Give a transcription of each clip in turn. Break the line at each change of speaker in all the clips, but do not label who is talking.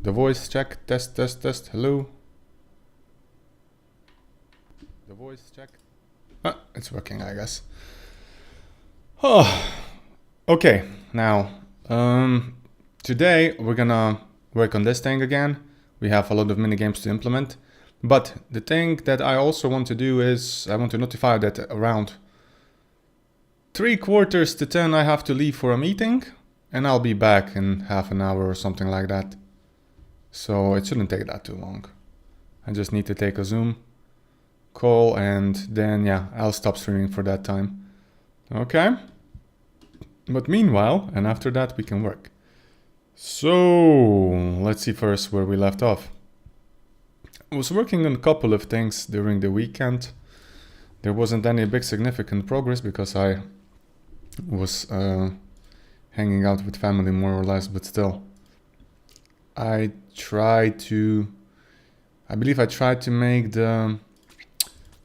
The voice check, test, test, test, hello. The voice check. Ah, it's working, I guess. Oh, okay, now, today we're gonna work on this thing again. We have a lot of minigames to implement. But the thing that I also want to do is, I want to notify that around 9:45 I have to leave for a meeting. And I'll be back in half an hour or something like that. So it shouldn't take that too long. I just need to take a Zoom call and then yeah, I'll stop streaming for that time. Okay? But meanwhile, and after that we can work. So, let's see first where we left off. I was working on a couple of things during the weekend. There wasn't any big significant progress because I was hanging out with family more or less, but still. I believe I tried to make the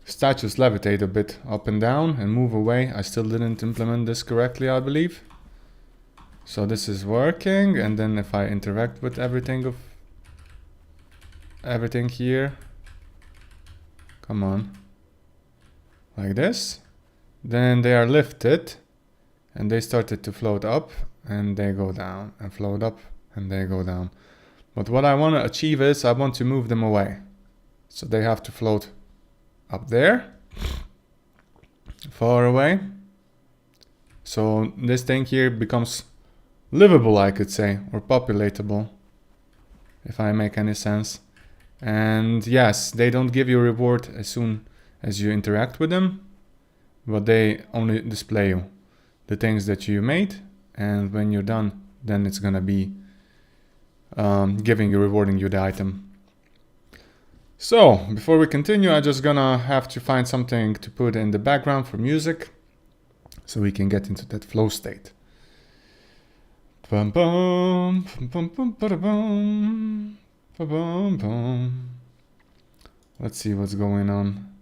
statues levitate a bit up and down and move away. I still didn't implement this correctly, I believe. So this is working, and then if I interact with everything here, come on, like this, then they are lifted and they started to float up and they go down and float up and they go down. But what I want to achieve is I want to move them away. So they have to float up there, far away. So this thing here becomes livable, I could say, or populatable, if I make any sense. And yes, they don't give you a reward as soon as you interact with them, but they only display you the things that you made, and when you're done, then it's gonna be rewarding you the item. So, before we continue, I'm just gonna have to find something to put in the background for music, so we can get into that flow state. Bum bum bum bum bum bum bum bum. Let's see what's going on.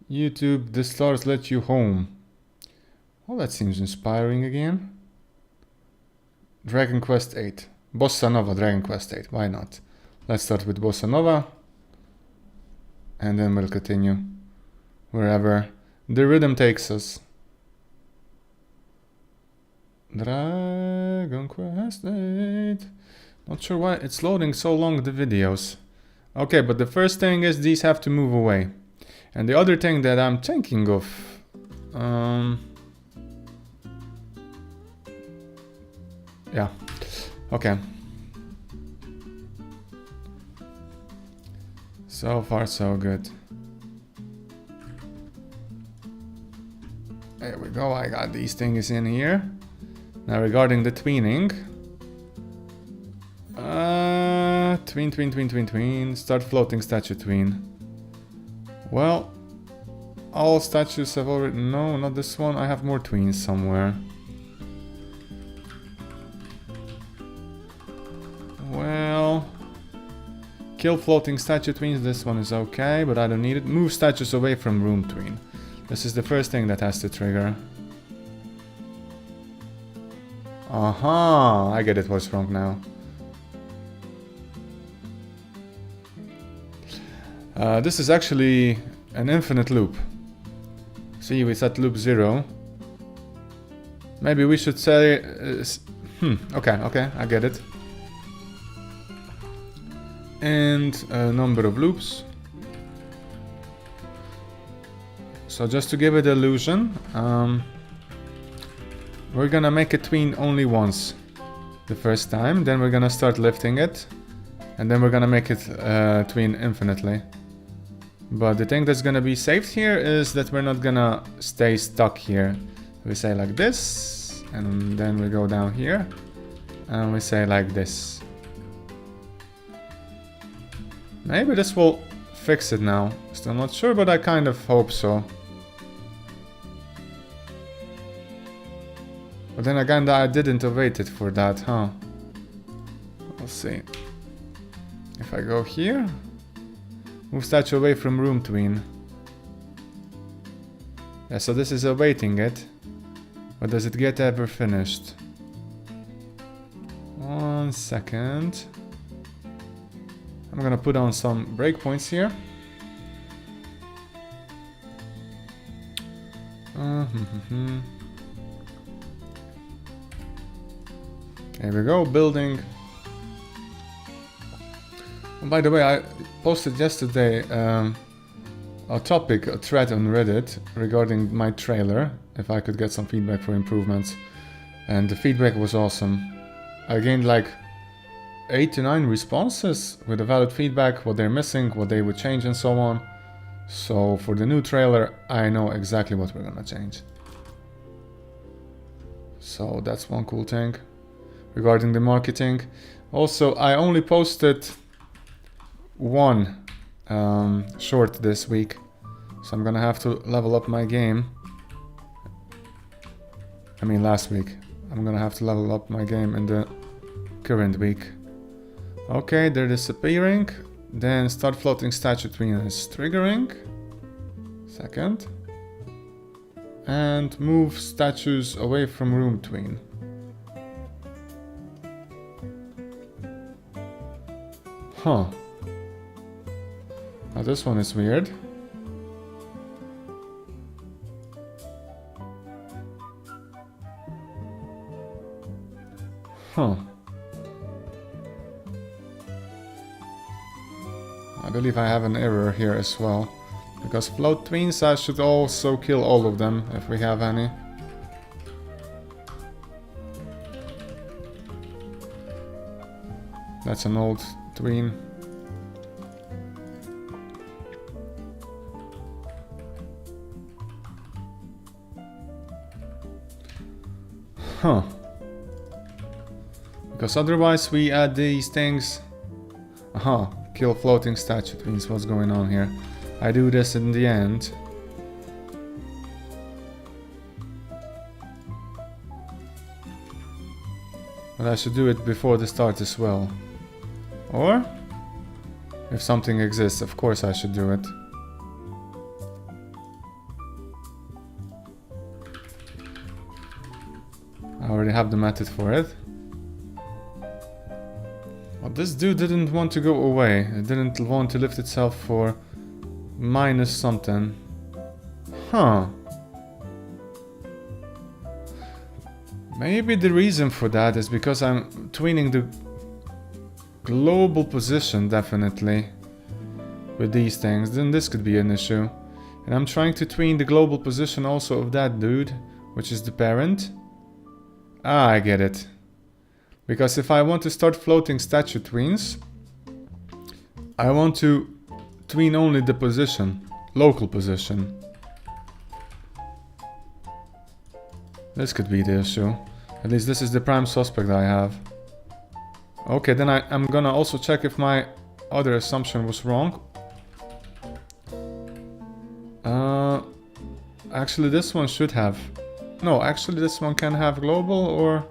YouTube, the stars let you home. Well, that seems inspiring again. Dragon Quest 8. Bossa Nova, Dragon Quest 8. Why not? Let's start with Bossa Nova. And then we'll continue wherever the rhythm takes us. Dragon Quest 8. Not sure why it's loading so long, the videos. Okay, but the first thing is these have to move away. And the other thing that I'm thinking of... yeah. Okay. So far, so good. There we go, I got these things in here. Now regarding the tweening. Tween. Start floating statue tween. Well, all statues have already... No, not this one. I have more tweens somewhere. Well... Kill floating statue tweens. This one is okay, but I don't need it. Move statues away from room tween. This is the first thing that has to trigger. Aha! I get it what's wrong now. This is actually an infinite loop. See, we set loop 0. Maybe we should say... okay, I get it. And a number of loops. So just to give it illusion, we're gonna make it tween only once the first time, then we're gonna start lifting it, and then we're gonna make it tween infinitely. But the thing that's gonna be saved here is that we're not gonna stay stuck here. We say like this, and then we go down here, and we say like this. Maybe this will fix it now. Still not sure, but I kind of hope so. But then again, I didn't await it for that, huh? We'll see. If I go here, move statue away from room tween. Yeah, so this is awaiting it. But does it get ever finished? 1 second. I'm gonna put on some breakpoints here. Here we go, building. Oh, by the way, I posted yesterday a thread on Reddit regarding my trailer, if I could get some feedback for improvements. And the feedback was awesome. I gained like 8 to 9 responses with a valid feedback, what they're missing, what they would change and so on. So for the new trailer, I know exactly what we're gonna change. So that's one cool thing. Regarding the marketing, also I only posted one short this week, so I'm gonna have to level up my game. I mean last week. I'm gonna have to level up my game in the current week. Okay, they're disappearing. Then start floating statue tween is triggering. Second. And move statues away from room tween. Huh. Now this one is weird. Huh. I believe I have an error here as well. Because float tweens, I should also kill all of them, if we have any. That's an old tween. Huh. Because otherwise we add these things. Aha, kill floating statue tweens, what's going on here? I do this in the end. But I should do it before the start as well. Or, if something exists, of course I should do it. I already have the method for it. Well, this dude didn't want to go away. It didn't want to lift itself for minus something. Huh. Maybe the reason for that is because I'm tweening the global position, definitely, with these things. Then this could be an issue. And I'm trying to tween the global position also of that dude, which is the parent. Ah, I get it. Because if I want to start floating statue tweens, I want to tween only the position, local position. This could be the issue. At least this is the prime suspect I have. Okay, then I'm gonna also check if my other assumption was wrong. Actually this one should have. No, actually this one can have global or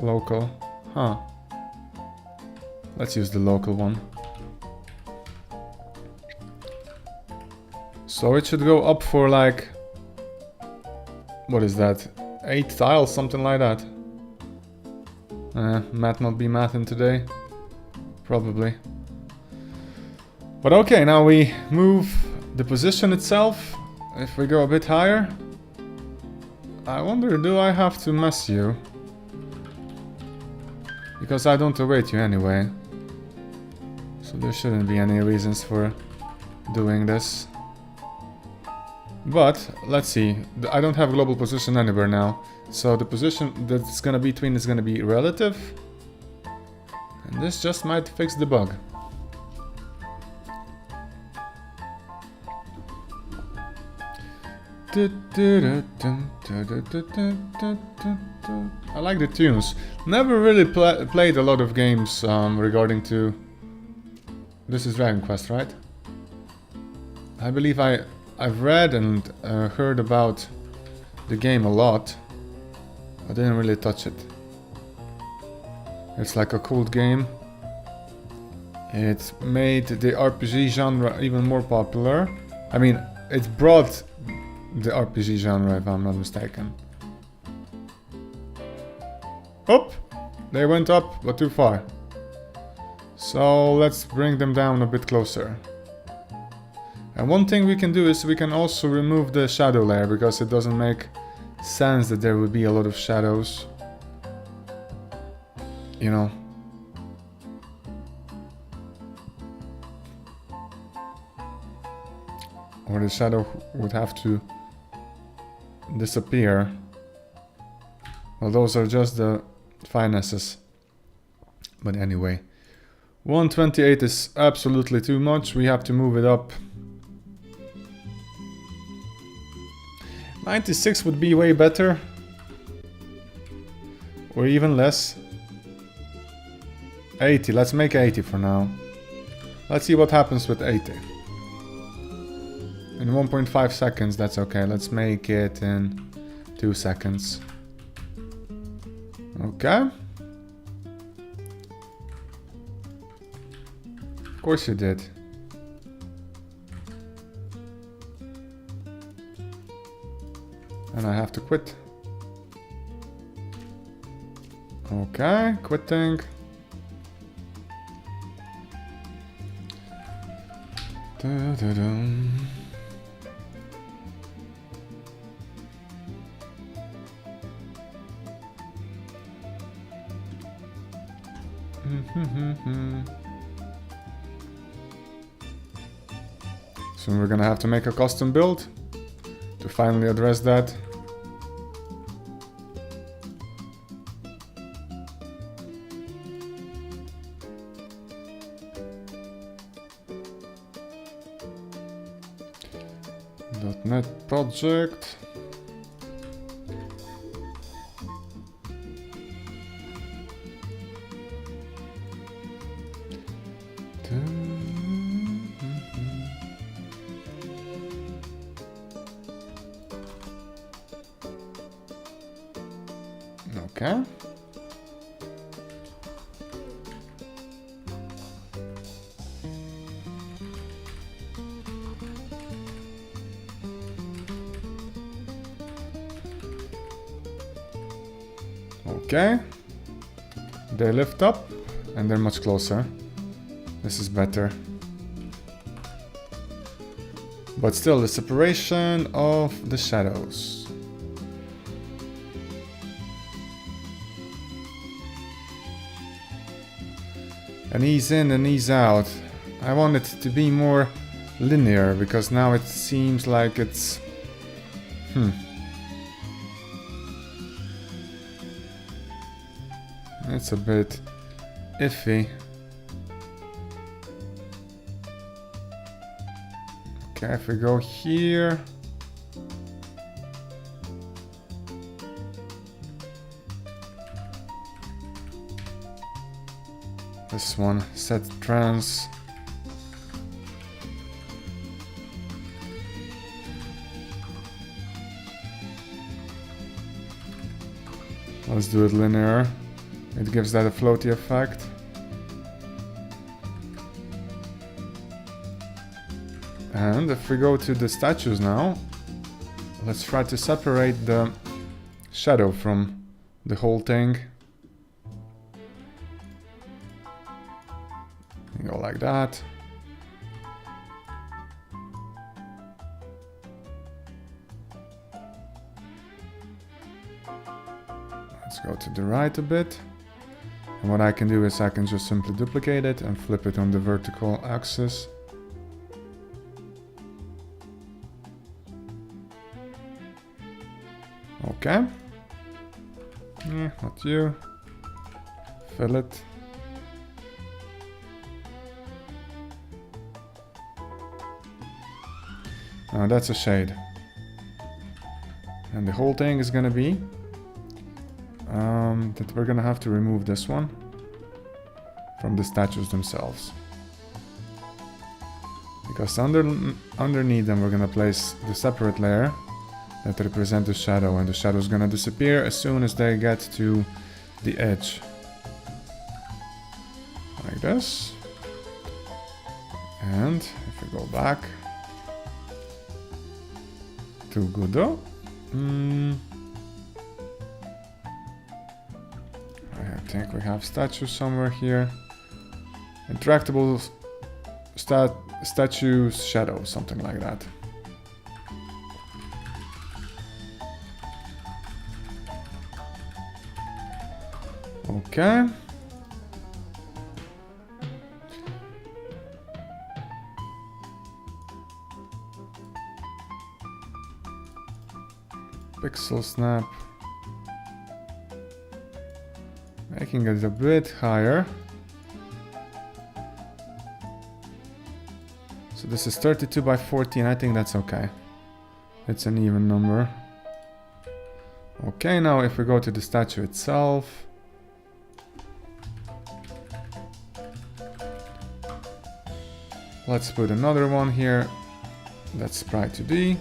local. Huh. Let's use the local one. So it should go up for like... What is that? 8 tiles, something like that. Might not be mathing today. Probably. But okay, now we move the position itself. If we go a bit higher. I wonder, do I have to mess you? Because I don't await you anyway. So there shouldn't be any reasons for doing this. But, let's see. I don't have global position anywhere now. So the position that's gonna be tween is gonna be relative. And this just might fix the bug. I like the tunes. Never really played a lot of games regarding to... This is Dragon Quest, right? I believe I've read and heard about the game a lot. I didn't really touch it. It's like a cool game. It made the RPG genre even more popular. I mean, it brought the RPG genre, if I'm not mistaken. Oh! They went up, but too far. So let's bring them down a bit closer. And one thing we can do is we can also remove the shadow layer, because it doesn't make sense that there would be a lot of shadows. You know. Or the shadow would have to disappear. Well, those are just the finesses. But anyway, 128 is absolutely too much. We have to move it up. 96 would be way better. Or even less. 80, let's make 80 for now. Let's see what happens with 80. In 1.5 seconds, that's okay. Let's make it in 2 seconds. Okay. Of course you did. And I have to quit. Okay, quitting. Da-da-dum. So we're gonna have to make a custom build to finally address that. .NET project. Okay. Okay. They lift up and they're much closer. This is better. But still, the separation of the shadows. And ease in and ease out. I want it to be more linear, because now it seems like it's... It's a bit iffy. Okay, if we go here... This one, set trans. Let's do it linear. It gives that a floaty effect. And if we go to the statues now, let's try to separate the shadow from the whole thing. Go like that. Let's go to the right a bit. And what I can do is I can just simply duplicate it and flip it on the vertical axis. Okay. Not you. Fill it. That's a shade. And the whole thing is gonna be that we're gonna have to remove this one from the statues themselves. Because underneath them we're gonna place the separate layer that represent the shadow, and the shadow is gonna disappear as soon as they get to the edge. Like this. And if we go back to Godot, I think we have statues somewhere here. Interactable statues, shadow, something like that. Okay. Pixel snap. Making it a bit higher. So this is 32 by 14, I think that's okay. It's an even number. Okay, now if we go to the statue itself. Let's put another one here. That's Sprite 2D.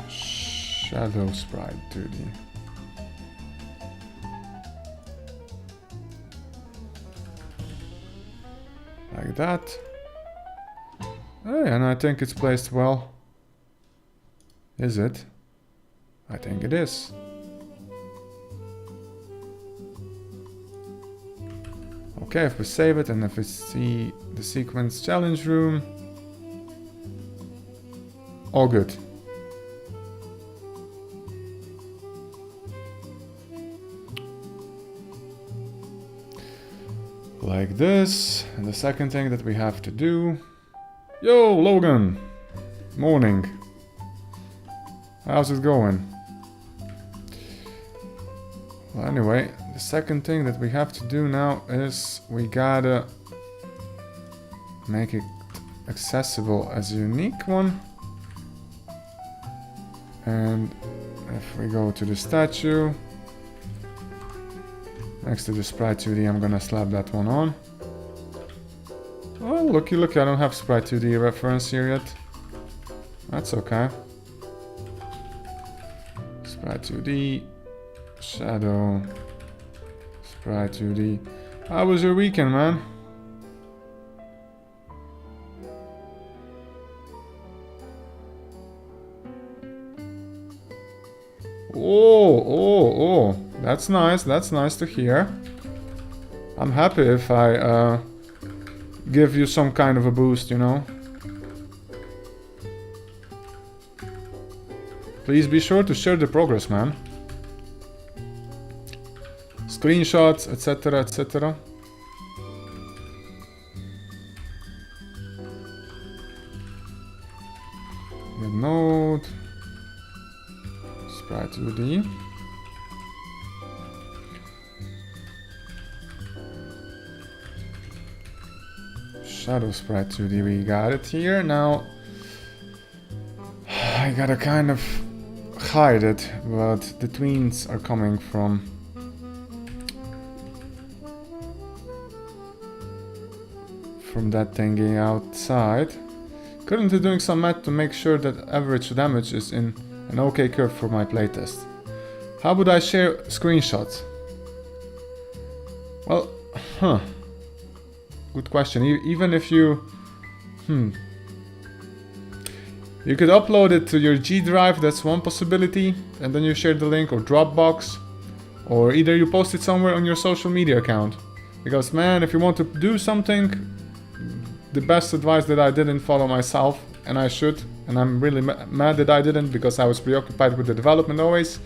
Shadow Sprite 2D. Like that. Oh, and I think it's placed well. Is it? I think it is. Okay, if we save it and if we see the sequence challenge room, all good. Like this. And the second thing that we have to do. Yo, Logan! Morning. How's it going? Well, anyway, the second thing that we have to do now is we gotta make it accessible as a unique one. And if we go to the statue, next to the Sprite 2D, I'm gonna slap that one on. Oh, looky, I don't have Sprite 2D reference here yet. That's okay. Sprite 2D, shadow, Sprite 2D. How was your weekend, man? Oh, that's nice to hear. I'm happy if I give you some kind of a boost, you know. Please be sure to share the progress, man. Screenshots, etc, etc. Get node. Sprite 2D. Shadow Sprite 2D, we got it here. Now I gotta kind of hide it, but the tweens are coming from that thingy outside. Currently doing some math to make sure that average damage is in an okay curve for my playtest. How would I share screenshots? Well, good question. Even if you... You could upload it to your G drive, that's one possibility, and then you share the link, or Dropbox, or either you post it somewhere on your social media account. Because man, if you want to do something, the best advice that I didn't follow myself, and I should, and I'm really mad that I didn't because I was preoccupied with the development always,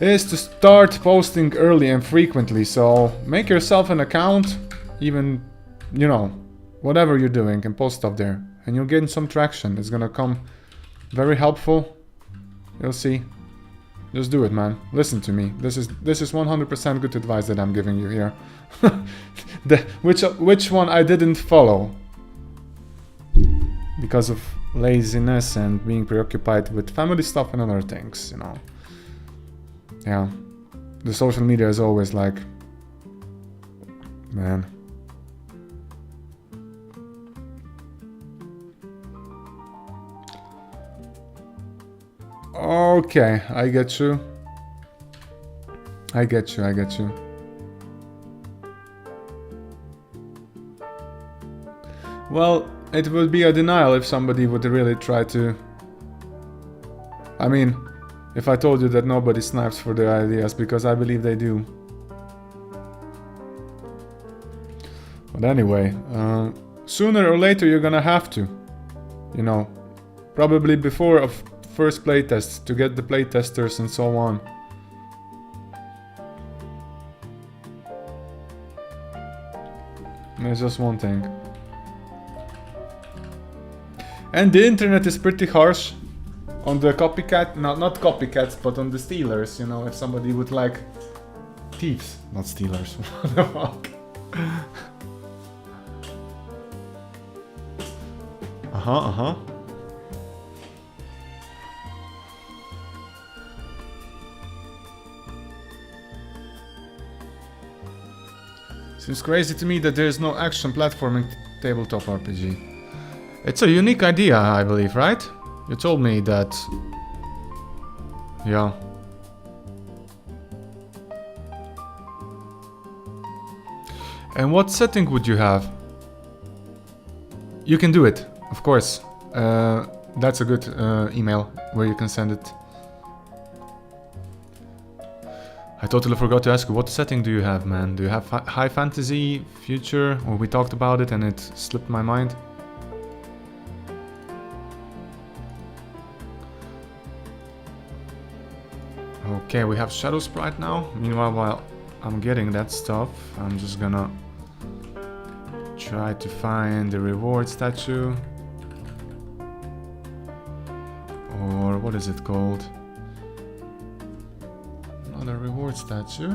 is to start posting early and frequently. So make yourself an account, even, you know, whatever you're doing, and post stuff there. And you'll gain some traction. It's gonna come very helpful. You'll see. Just do it, man. Listen to me. This is 100% good advice that I'm giving you here. Which one I didn't follow because of laziness and being preoccupied with family stuff and other things, you know. Yeah. The social media is always like, man. Okay, I get you. I get you. Well, it would be a denial if somebody would really try to... I mean, if I told you that nobody snipes for their ideas, because I believe they do. But anyway, sooner or later you're gonna have to. You know, probably before a first playtest to get the playtesters and so on. There's just one thing. And the internet is pretty harsh on the copycat, not copycats, but on the stealers, you know, if somebody would like thieves, not stealers. What the fuck? Uh-huh. Seems crazy to me that there is no action platforming tabletop RPG. It's a unique idea, I believe, right? You told me that. Yeah. And what setting would you have? You can do it, of course. That's a good email where you can send it. I totally forgot to ask you, what setting do you have, man? Do you have high fantasy, future, or we talked about it and it slipped my mind? Okay, we have Shadow Sprite now. Meanwhile, while I'm getting that stuff, I'm just gonna try to find the reward statue. Or what is it called? Another reward statue.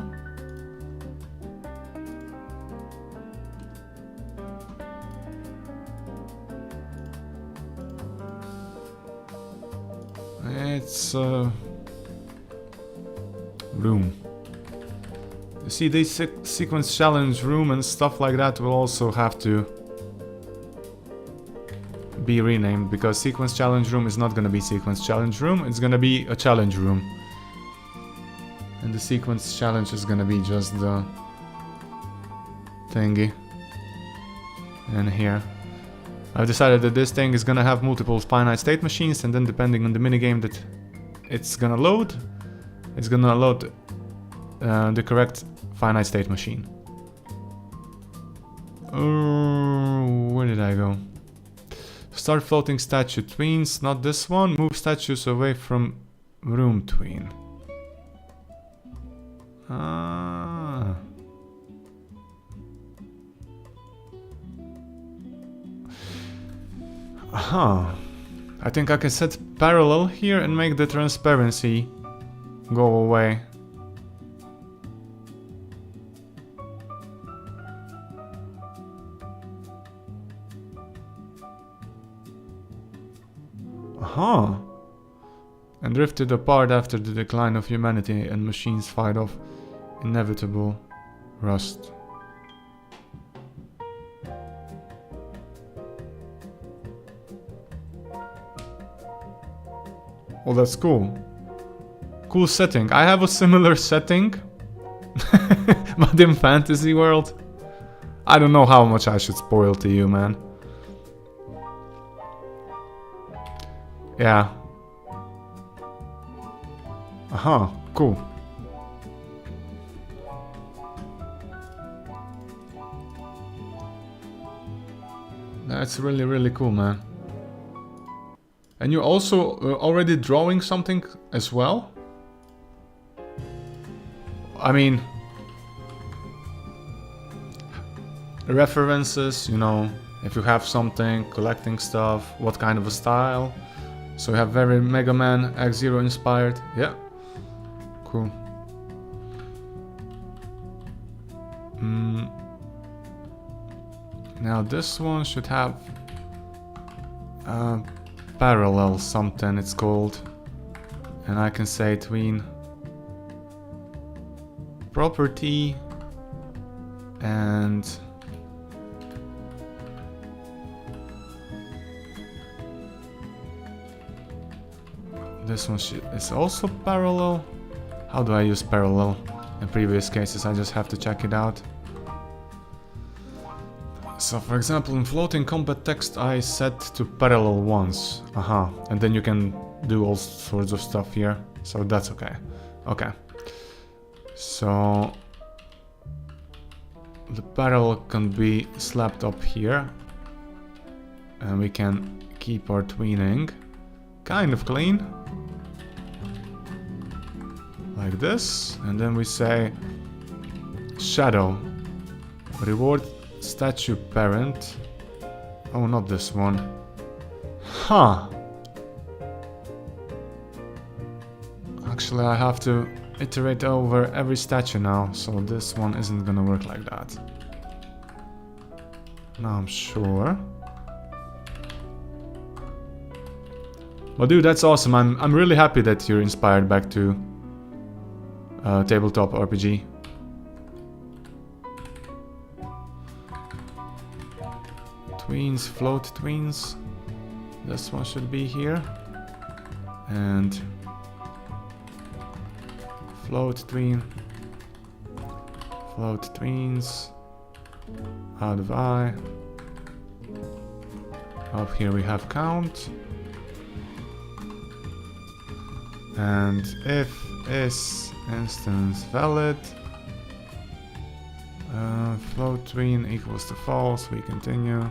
It's room. You see, this sequence challenge room and stuff like that will also have to be renamed, because sequence challenge room is not gonna be sequence challenge room, it's gonna be a challenge room. And the sequence challenge is gonna be just the thingy. And here. I've decided that this thing is gonna have multiple finite state machines, and then depending on the minigame that it's gonna load the correct finite state machine. Where did I go? Start floating statue tweens, not this one. Move statues away from room tween. Ah. Huh. I think I can set parallel here and make the transparency go away. Huh. And drifted apart after the decline of humanity and machines fight off inevitable rust. Oh, that's cool. Cool setting. I have a similar setting, but in fantasy world. I don't know how much I should spoil to you, man. Yeah. Aha, cool. That's really, really cool, man. And you're also already drawing something as well? I mean, references, you know, if you have something, collecting stuff, what kind of a style. So you have very Mega Man X-Zero inspired. Yeah. Cool. Now this one should have parallel something it's called. And I can say tween property and this one is also parallel. How do I use parallel? In previous cases I just have to check it out. So for example in floating combat text I set to parallel once. Aha, and then you can do all sorts of stuff here. So that's okay. Okay. So the barrel can be slapped up here. And we can keep our tweening kind of clean. Like this. And then we say shadow. Reward statue parent. Oh, not this one. Huh. Actually, I have to iterate over every statue now, so this one isn't gonna work like that. Now I'm sure. But dude, that's awesome. I'm really happy that you're inspired back to tabletop RPG. Tweens, float tweens. This one should be here. And float tween. Float tweens. Out of eye. Up here we have count. And if is instance valid, float tween equals to false, we continue.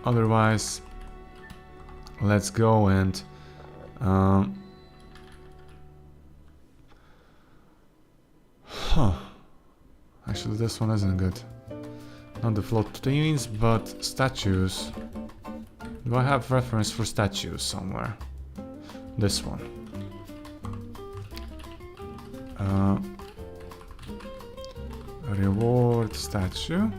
Otherwise, let's go and actually this one isn't good. Not the float tweens, but statues. Do I have reference for statues somewhere? This one. Reward statue.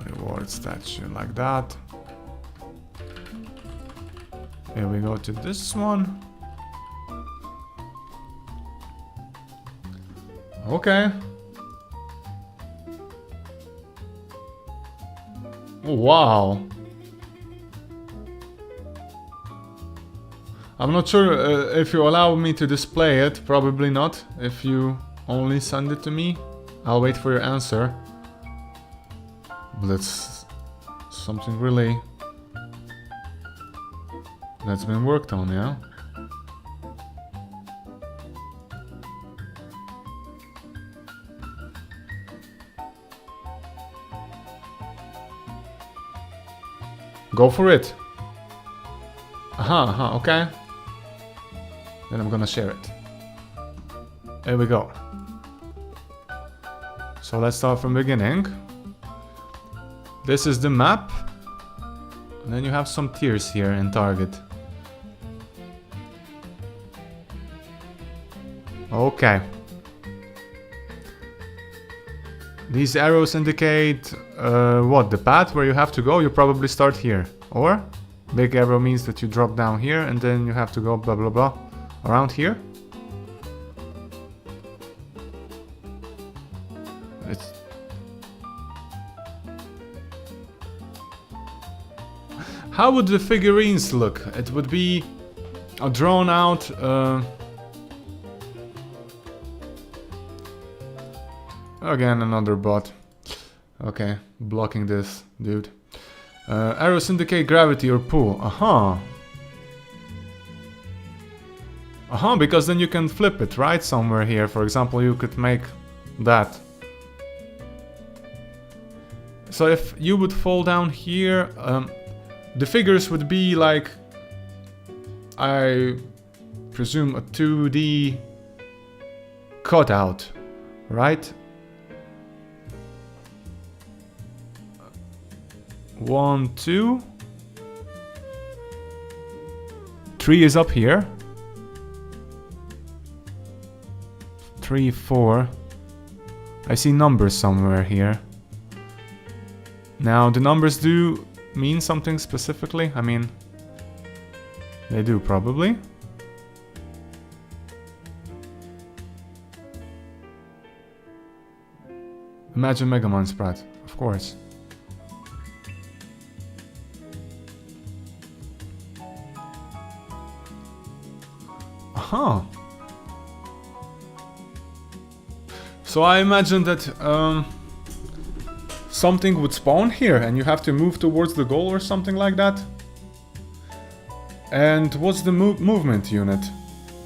Reward statue like that. Here we go to this one. Okay. Wow. I'm not sure if you allow me to display it. Probably not. If you only send it to me, I'll wait for your answer. But it's something really that's been worked on, yeah? Go for it. Okay. Then I'm gonna share it. There we go. So let's start from the beginning. This is the map. And then you have some tiers here in target. Okay. These arrows indicate what? The path where you have to go? You probably start here. Or big arrow means that you drop down here and then you have to go blah blah blah around here. It's how would the figurines look? It would be a drawn out again, another bot. Okay, blocking this dude. Arrows indicate gravity or pull. Because then you can flip it, right? Somewhere here. For example, you could make that. So if you would fall down here, the figures would be like, I presume, a 2D cutout, right? 1, 2. 3 is up here. 3, 4. I see numbers somewhere here. Now, the numbers do mean something specifically? I mean, they do probably. Imagine Megamon Sprat, of course. So I imagine that something would spawn here and you have to move towards the goal or something like that. And what's the movement unit?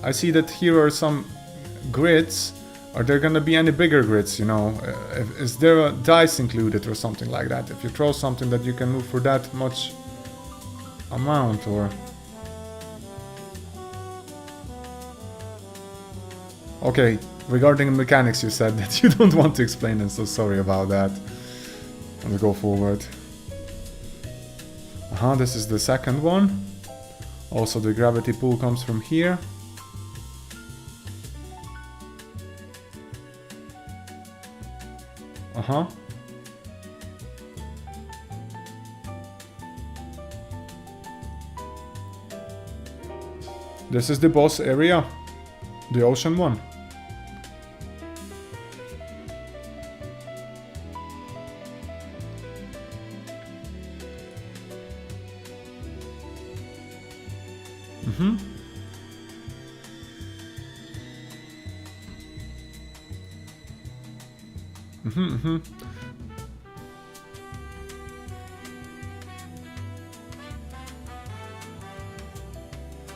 I see that here are some grids. Are there gonna be any bigger grids, you know? Is there a dice included or something like that? If you throw something that you can move for that much amount, or... Okay, regarding mechanics you said that you don't want to explain it, so sorry about that. Let's go forward. This is the second one. Also the gravity pull comes from here. This is the boss area. The ocean one.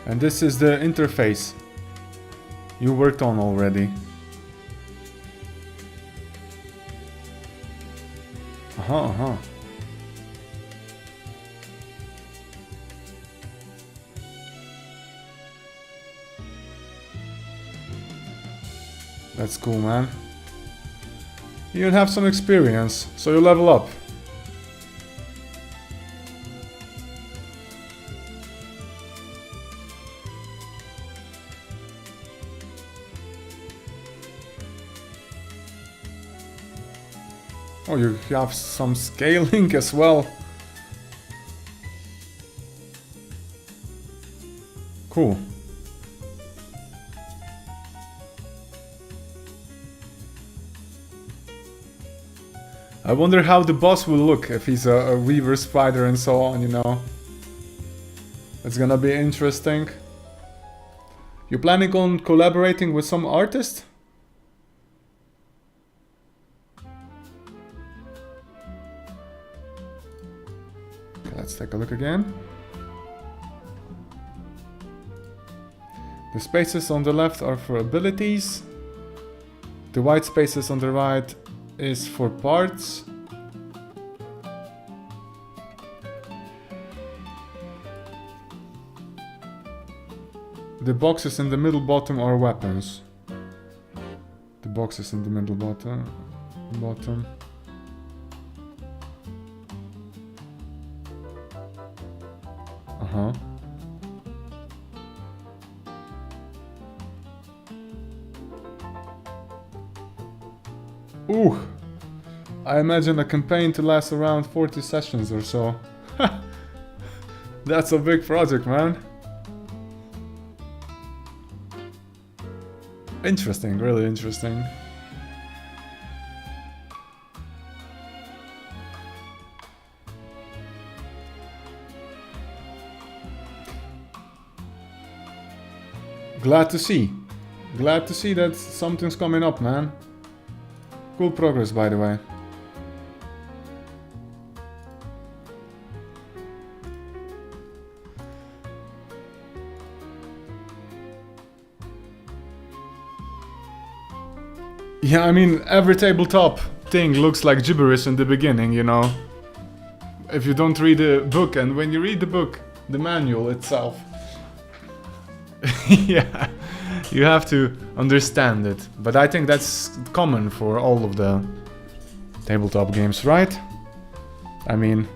And this is the interface you worked on already. That's cool, man. You have some experience, so you level up. Oh, you have some scaling as well. Cool. I wonder how the boss will look if he's a weaver spider and so on, you know. It's gonna be interesting. You planning on collaborating with some artist? Okay, let's take a look again. The spaces on the left are for abilities. The white spaces on the right is for parts. The boxes in the middle bottom are weapons. The boxes in the middle bottom. Ooh! I imagine a campaign to last around 40 sessions or so. That's a big project, man. Interesting, really interesting. Glad to see. Glad to see that something's coming up, man. Cool progress, by the way. Yeah, I mean, every tabletop thing looks like gibberish in the beginning, you know. If you don't read the book, and when you read the book, the manual itself, yeah, you have to understand it. But I think that's common for all of the tabletop games, right? I mean,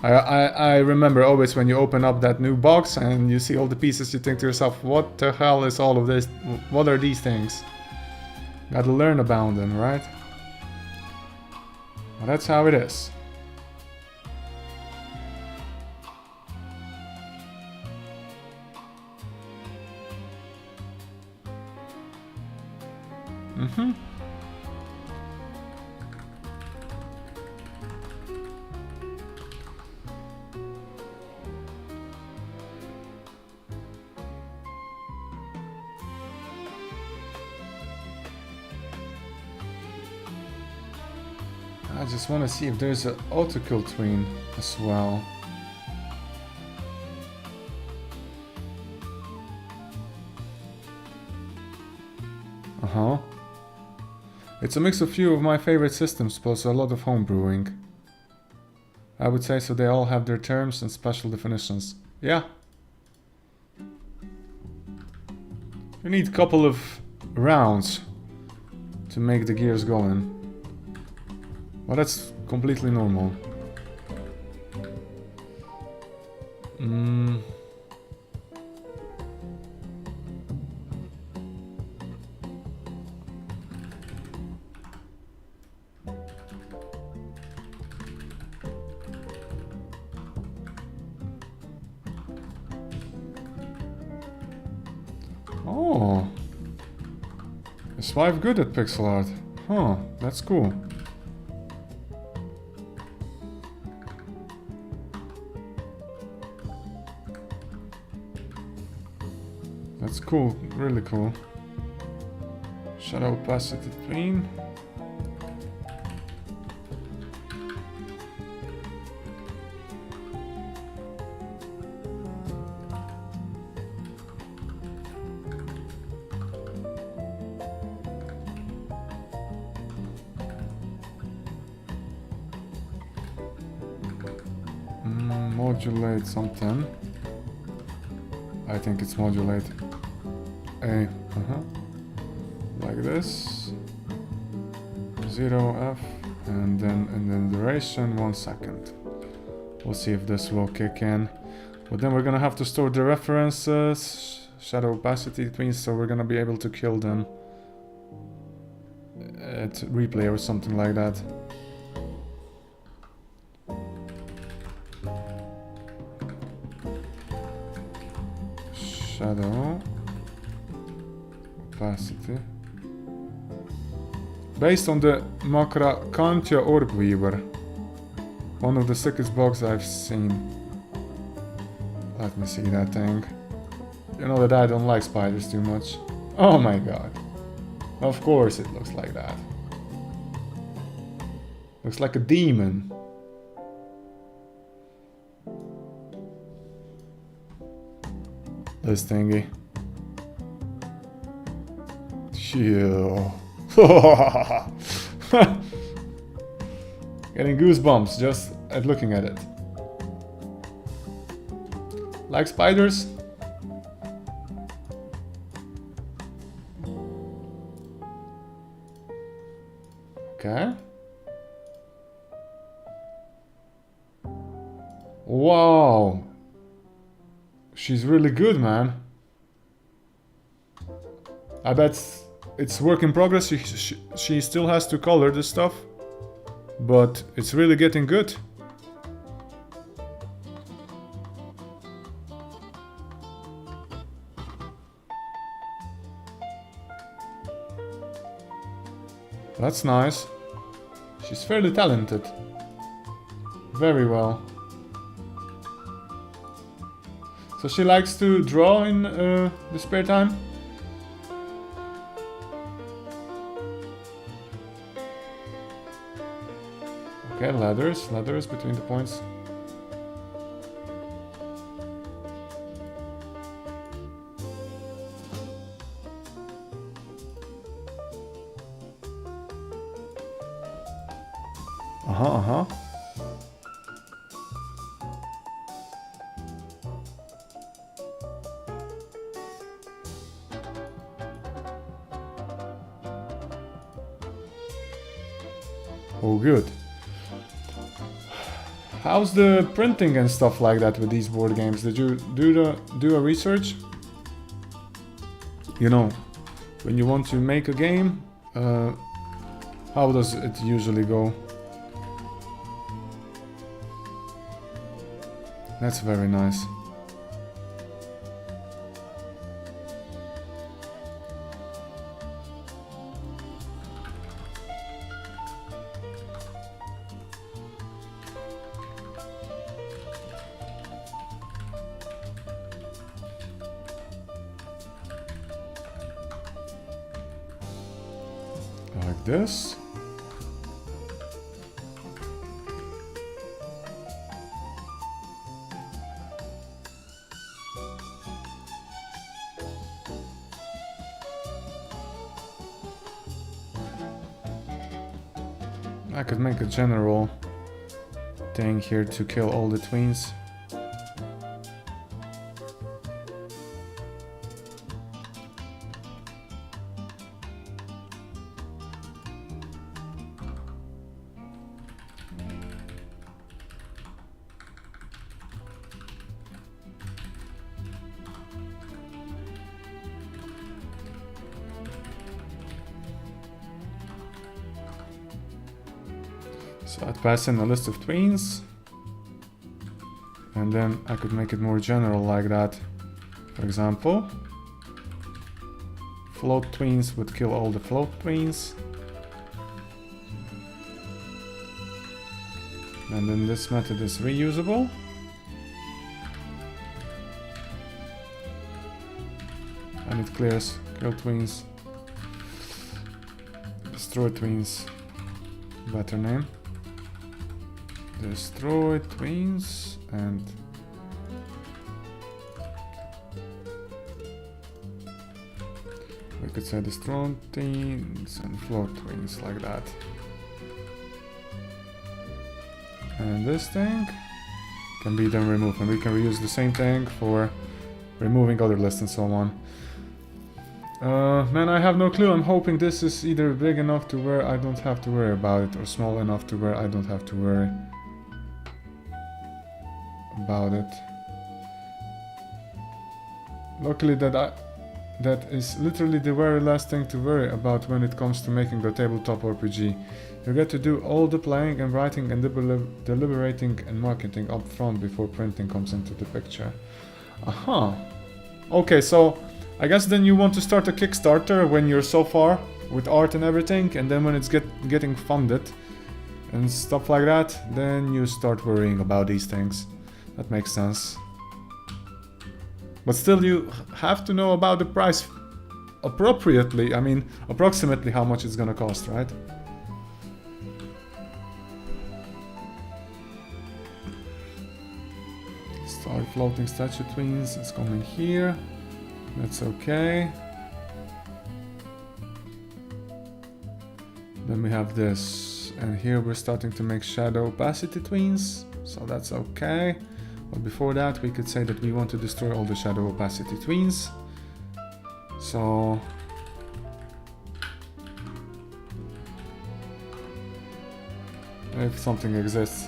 I remember always when you open up that new box and you see all the pieces, you think to yourself, what the hell is all of this? What are these things? Gotta learn about them, right? Well, that's how it is. I just want to see if there's an auto-kill tween as well. Uh-huh. It's a mix of few of my favorite systems plus a lot of homebrewing. I would say so. They all have their terms and special definitions. Yeah. You need a couple of rounds to make the gears going. Well, that's completely normal. Oh. Is Swipe good at pixel art? Huh, that's cool. That's cool, really cool. Shadow opacity between. Modulate something. I think it's modulate. Like this. 0 F and then in the duration 1 second. We'll see if this will kick in. But then we're gonna have to store the references, shadow opacity twins, so we're gonna be able to kill them at replay or something like that. Shadow opacity based on the Macracantia Orb Weaver, one of the sickest bugs I've seen. Let me see that thing. You know that I don't like spiders too much. Oh my god. Of course it looks like that. Looks like a demon. This thingy. Chill. Getting goosebumps just at looking at it. Like spiders? Okay. Wow. She's really good, man. I bet it's work in progress. She still has to color this stuff, but it's really getting good. That's nice. She's fairly talented. Very well. So she likes to draw in the spare time? Okay, ladders between the points. Uh-huh. Oh, good. How's the printing and stuff like that with these board games? Did you do a research? You know, when you want to make a game, how does it usually go? That's very nice. Like this. I could make a general thing here to kill all the twins. So I'd pass in a list of twins, and then I could make it more general like that. For example, float twins would kill all the float twins. And then this method is reusable. And it clears kill twins, destroy twins, better name. Destroy twins, and we could say destroy twins and float twins like that. And this thing can be then removed, and we can reuse the same thing for removing other lists and so on. Man, I have no clue. I'm hoping this is either big enough to where I don't have to worry about it, or small enough to where I don't have to worry about it. Luckily that is literally the very last thing to worry about when it comes to making a tabletop RPG. You get to do all the playing and writing and deliberating and marketing up front before printing comes into the picture. Aha. Okay, so I guess then you want to start a Kickstarter when you're so far with art and everything, and then when it's getting funded and stuff like that, then you start worrying about these things. That makes sense. But still, you have to know about the price appropriately. I mean, approximately how much it's gonna cost, right? Start floating statue twins. It's coming here. That's okay. Then we have this, and here we're starting to make shadow opacity twins, so that's okay. But before that, we could say that we want to destroy all the shadow opacity twins. So if something exists,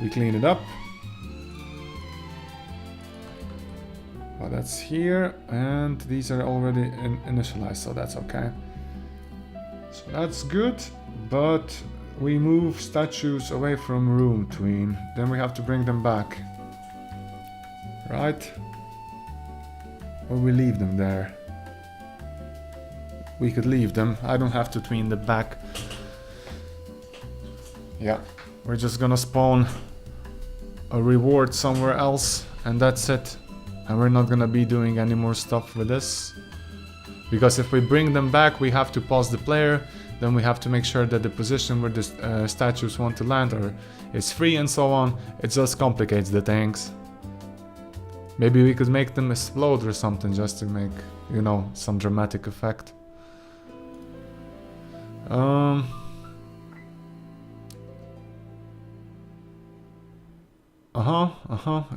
we clean it up. But that's here, and these are already initialized, so that's okay. So that's good, but we move statues away from room tween. Then we have to bring them back. Right? Or we leave them there. We could leave them. I don't have to tween them back. Yeah. We're just gonna spawn a reward somewhere else, and that's it. And we're not gonna be doing any more stuff with this. Because if we bring them back, we have to pause the player. Then we have to make sure that the position where the statues want to land is free and so on. It just complicates the things. Maybe we could make them explode or something just to make, you know, some dramatic effect.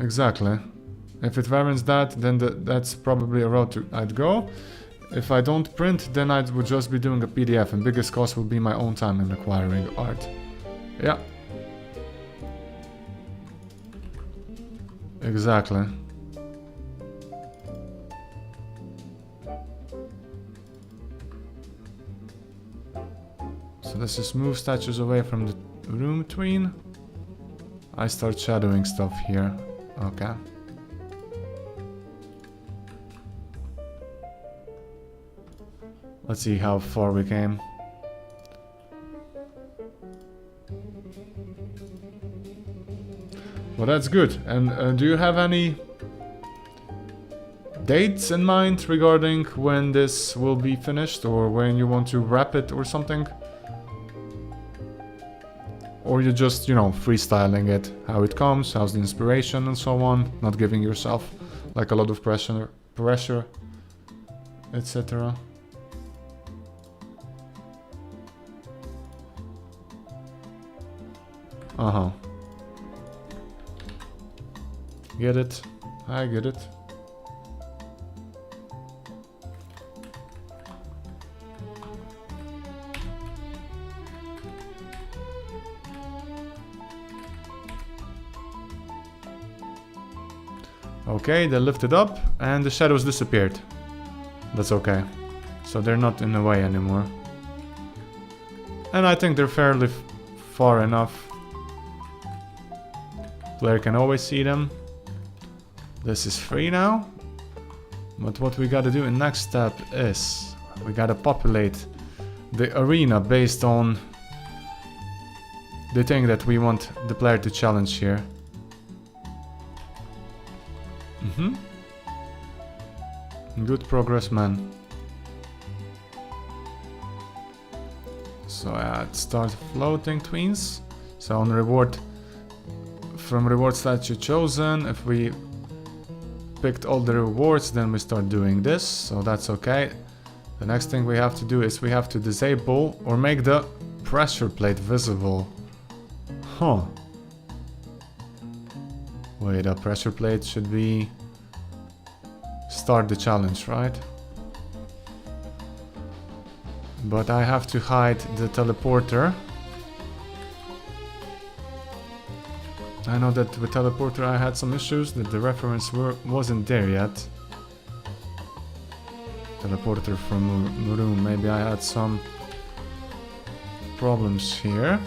Exactly. If it warrants that, then that's probably a route I'd go. If I don't print, then I would just be doing a PDF, and biggest cost will be my own time in acquiring art. Yeah. Exactly. So let's just move statues away from the room tween. I start shadowing stuff here. Okay. Let's see how far we came. Well, that's good. And do you have any dates in mind regarding when this will be finished, or when you want to wrap it or something? Or you're just, you know, freestyling it, how it comes, how's the inspiration and so on, not giving yourself like a lot of pressure, etc. Uh-huh. Get it? I get it. Okay, they lifted up and the shadows disappeared. That's okay. So they're not in the way anymore. And I think they're fairly far enough. Player can always see them. This is free now. But what we gotta do in next step is we gotta populate the arena based on the thing that we want the player to challenge here. Good progress, man. So start floating twins. So on reward, from reward statue chosen, if we picked all the rewards, then we start doing this. So that's okay. The next thing we have to do is we have to disable or make the pressure plate visible. Huh. Wait, a pressure plate should be start the challenge, right? But I have to hide the teleporter. I know that with teleporter I had some issues, that the reference wasn't there yet. Teleporter from room, maybe I had some problems here.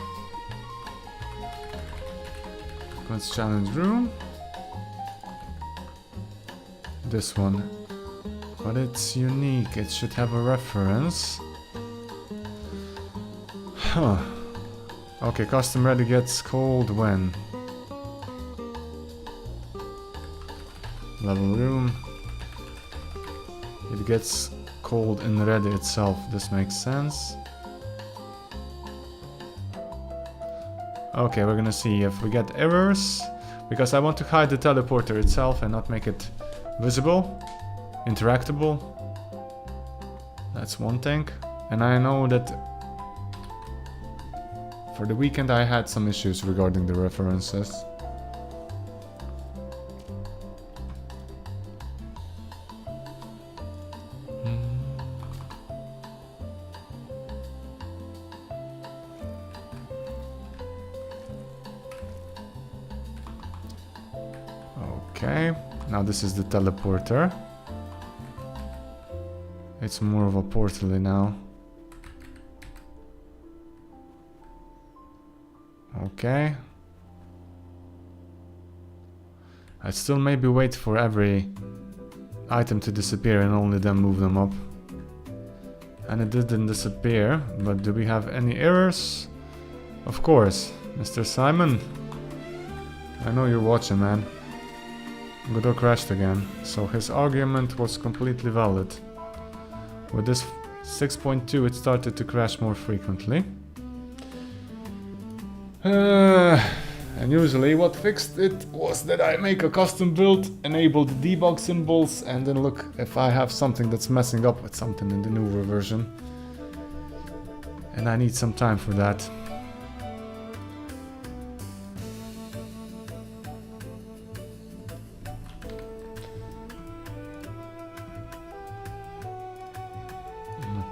Let's challenge room. This one. But it's unique, it should have a reference. Huh. Okay, custom ready gets cold when? Level room. It gets cold in ready itself, this makes sense. Okay, we're gonna see if we get errors. Because I want to hide the teleporter itself and not make it visible, interactable. That's one thing. And I know that for the weekend I had some issues regarding the references. Okay, now this is the teleporter. It's more of a portal now. Okay. I'd still maybe wait for every item to disappear and only then move them up. And it didn't disappear, but do we have any errors? Of course, Mr. Simon. I know you're watching, man. Godot crashed again, so his argument was completely valid. With this 6.2 it started to crash more frequently. And usually what fixed it was that I make a custom build, enable the debug symbols, and then look if I have something that's messing up with something in the newer version. And I need some time for that.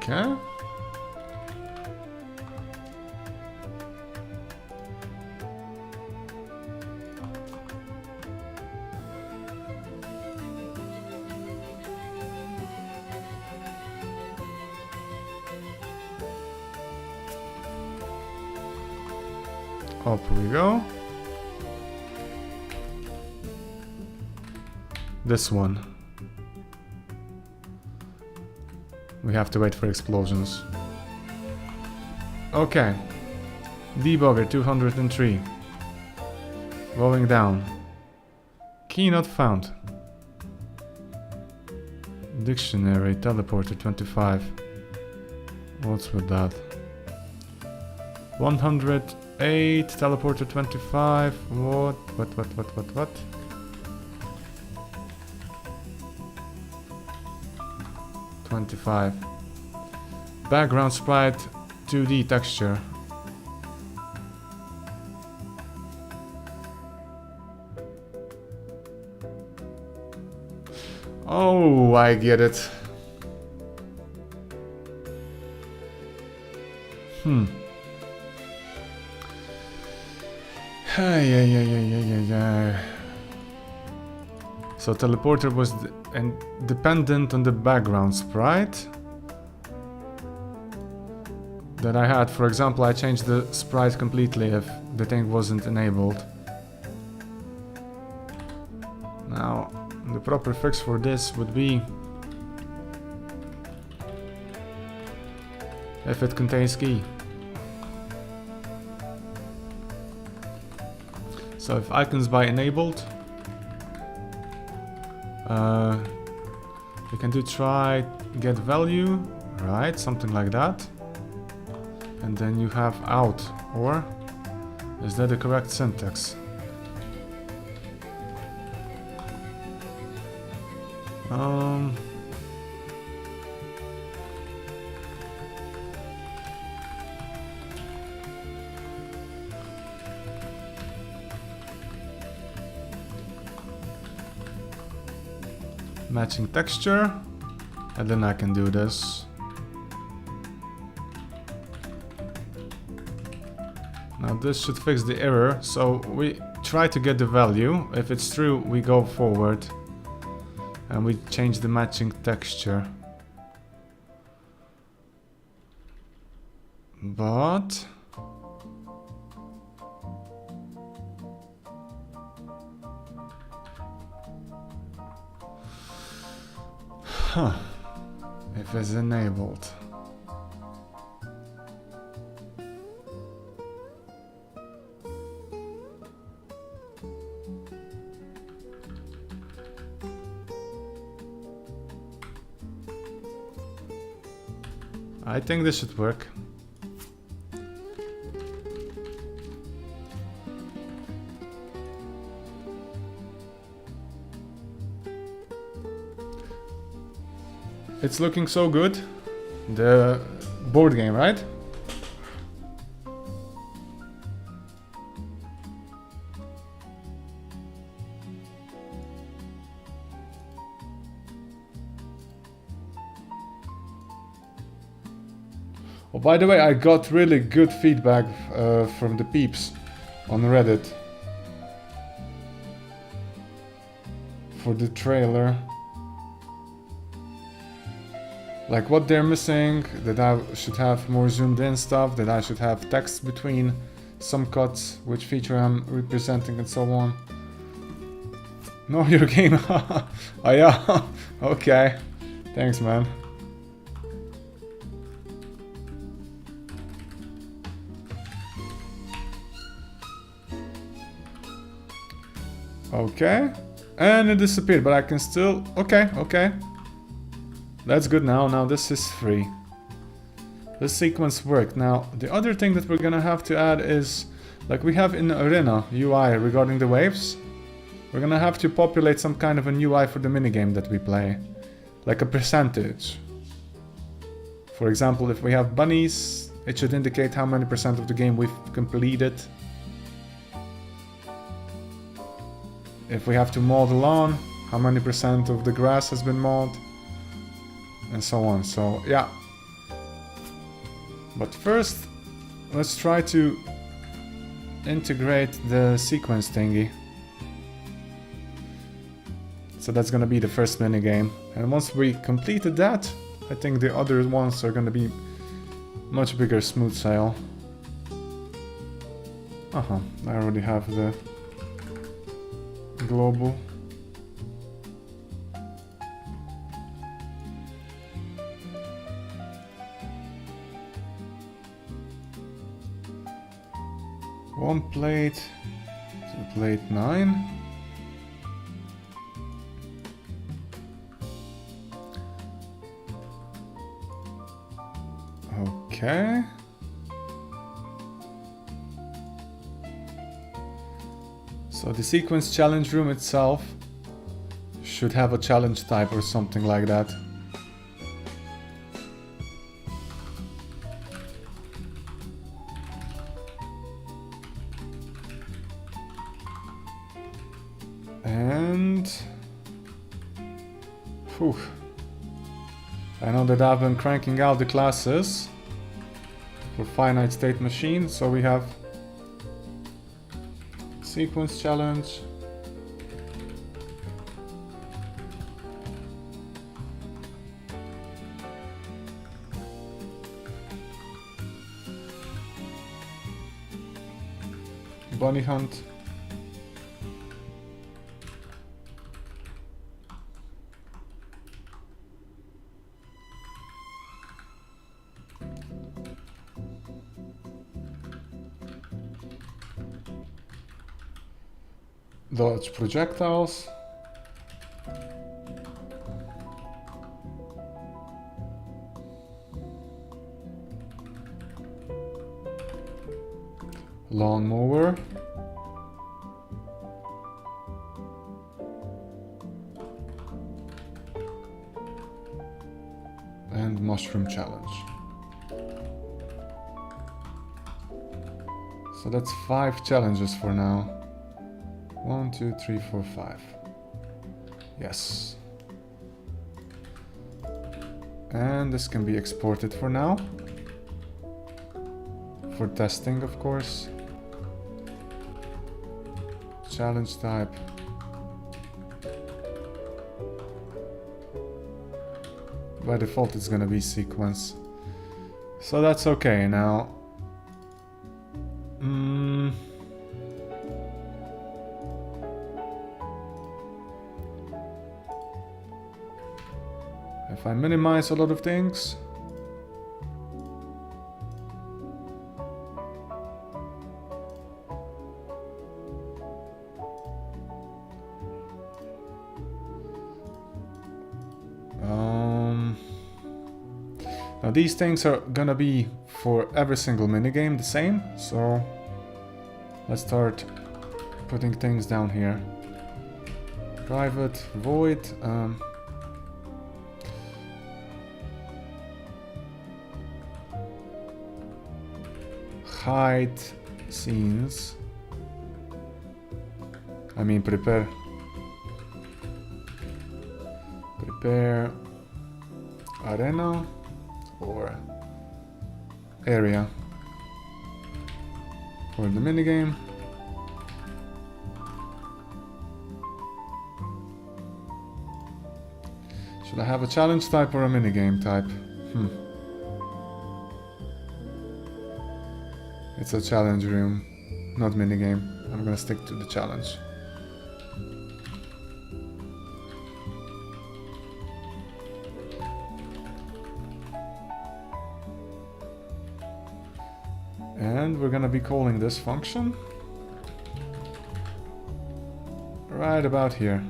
Okay. Up we go. This one. We have to wait for explosions. Okay. Debugger 203. Going down. Key not found. Dictionary teleporter 25. What's with that? 108 teleporter 25. What? 25. Background sprite 2D texture. Oh, I get it. Yeah. So teleporter was dependent on the background sprite that I had. For example, I changed the sprite completely if the thing wasn't enabled. Now, the proper fix for this would be if it contains key. So if icons by enabled, you can do try get value, right? Something like that. And then you have out, or is that the correct syntax? Matching texture, and then I can do this. Now this should fix the error, so we try to get the value. If it's true, we go forward and we change the matching texture. But if it's enabled. I think this should work. It's looking so good. The board game, right? Oh, by the way, I got really good feedback from the peeps on Reddit for the trailer. Like what they're missing, that I should have more zoomed in stuff, that I should have text between some cuts, which feature I'm representing and so on. Know your game. Oh yeah, okay. Thanks, man. Okay, and it disappeared, but I can still... Okay. That's good now. Now this is free. This sequence worked. Now, the other thing that we're gonna have to add is, like we have in Arena UI regarding the waves, we're gonna have to populate some kind of an UI for the minigame that we play. Like a percentage. For example, if we have bunnies, it should indicate how many percent of the game we've completed. If we have to mow the lawn, how many percent of the grass has been mowed, and so on. So yeah. But first, let's try to integrate the sequence thingy. So that's gonna be the first minigame. And once we completed that, I think the other ones are gonna be much bigger smooth sail. I already have the global. One plate to plate 9. Okay. So the sequence challenge room itself should have a challenge type or something like that. And Whew. I know that I've been cranking out the classes for finite state machine, so we have sequence challenge, bunny hunt, dodge projectiles, lawnmower, and mushroom challenge. So that's 5 challenges for now. 1, 2, 3, 4, 5. Yes. And this can be exported for now. For testing, of course. Challenge type. By default it's gonna be sequence. So that's okay now. If I minimize a lot of things. Now these things are gonna be for every single minigame the same, so let's start putting things down here. Private, void, hide scenes. I mean prepare arena or area for the minigame. Should I have a challenge type or a minigame type? It's a challenge room, not minigame. I'm gonna stick to the challenge. And we're gonna be calling this function right about here.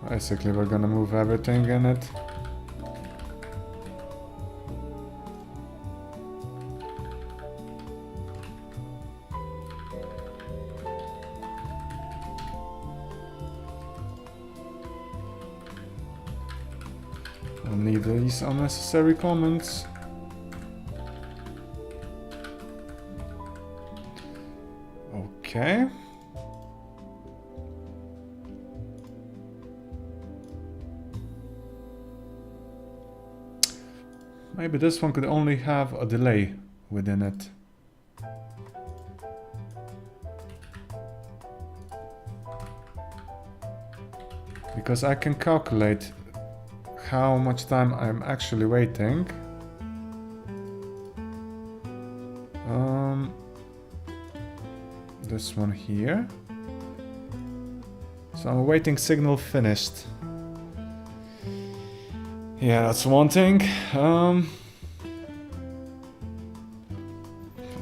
Basically, we're gonna move everything in it. I'll need these unnecessary comments. Okay. Maybe this one could only have a delay within it. Because I can calculate how much time I'm actually waiting. This one here. So I'm waiting signal finished. Yeah, that's one thing.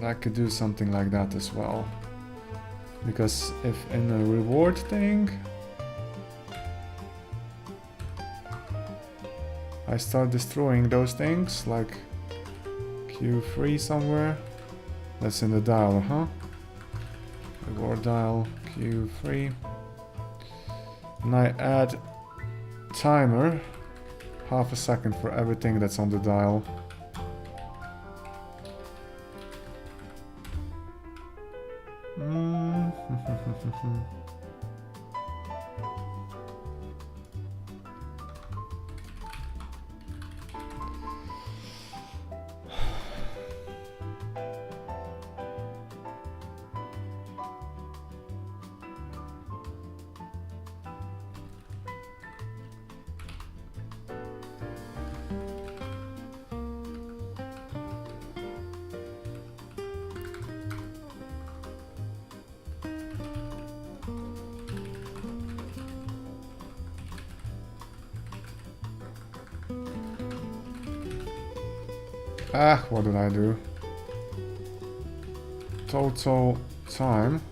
I could do something like that as well. Because if in a reward thing I start destroying those things, like Q3 somewhere. That's in the dial, huh? War dial Q3. And I add timer, half a second for everything that's on the dial. Ah, what did I do? Total time.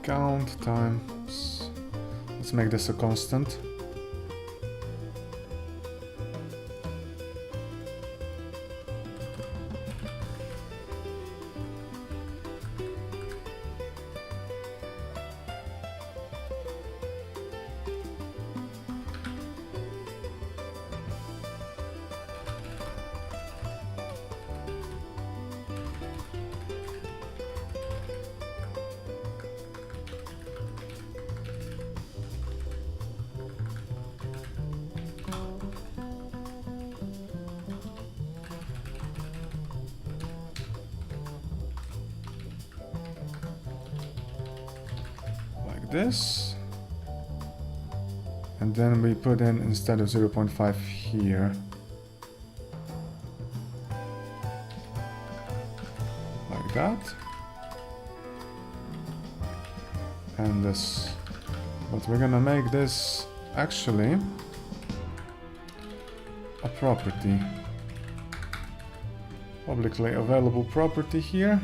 Count times. Let's make this a constant. This, and then we put in, instead of 0.5 here, like that, and this, but we're gonna make this actually a property, publicly available property here.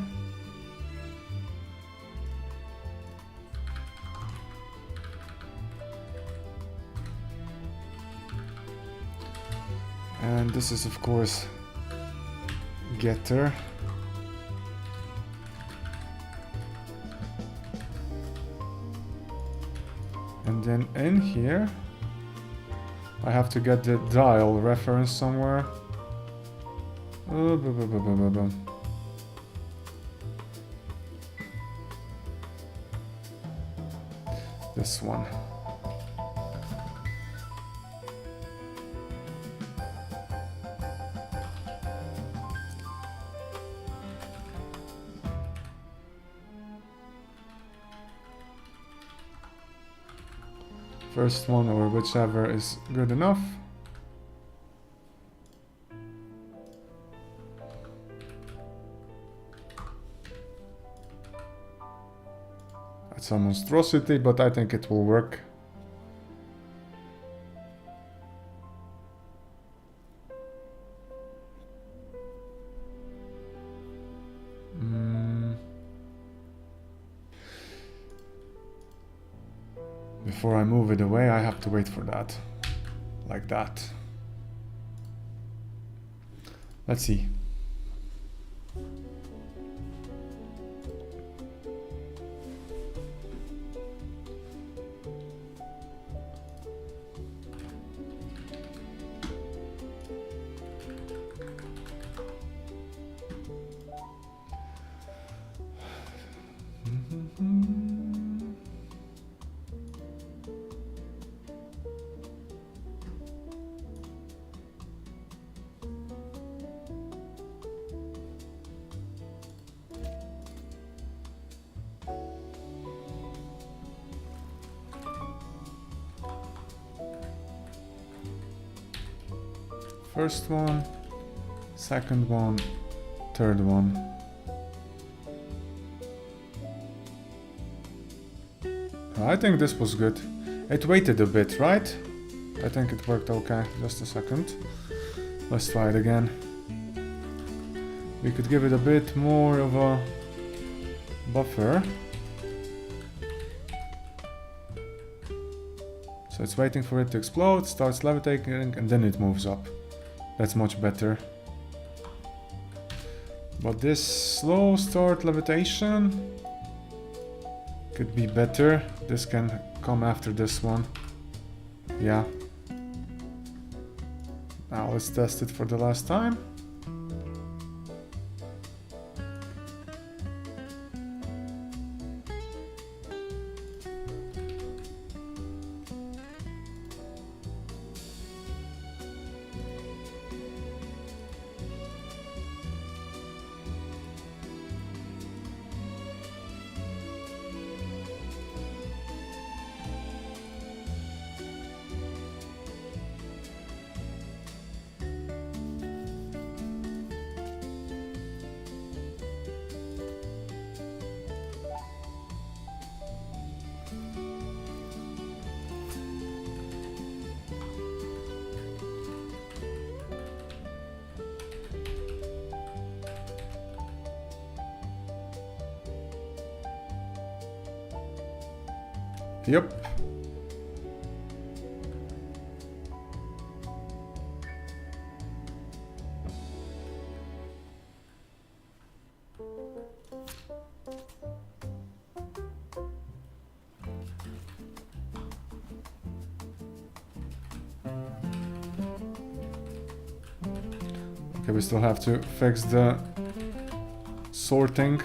And this is of course getter. And then in here I have to get the dial reference somewhere. This one. First one, or whichever is good enough. That's a monstrosity, but I think it will work. Before I move it away, I have to wait for that. Like that. Let's see. First one, second one, third one. I think this was good. It waited a bit, right? I think it worked okay. Just a second. Let's try it again. We could give it a bit more of a buffer. So it's waiting for it to explode, starts levitating, and then it moves up. That's much better. But this slow start levitation could be better. This can come after this one. Yeah. Now let's test it for the last time. Yep. Okay, we still have to fix the sorting.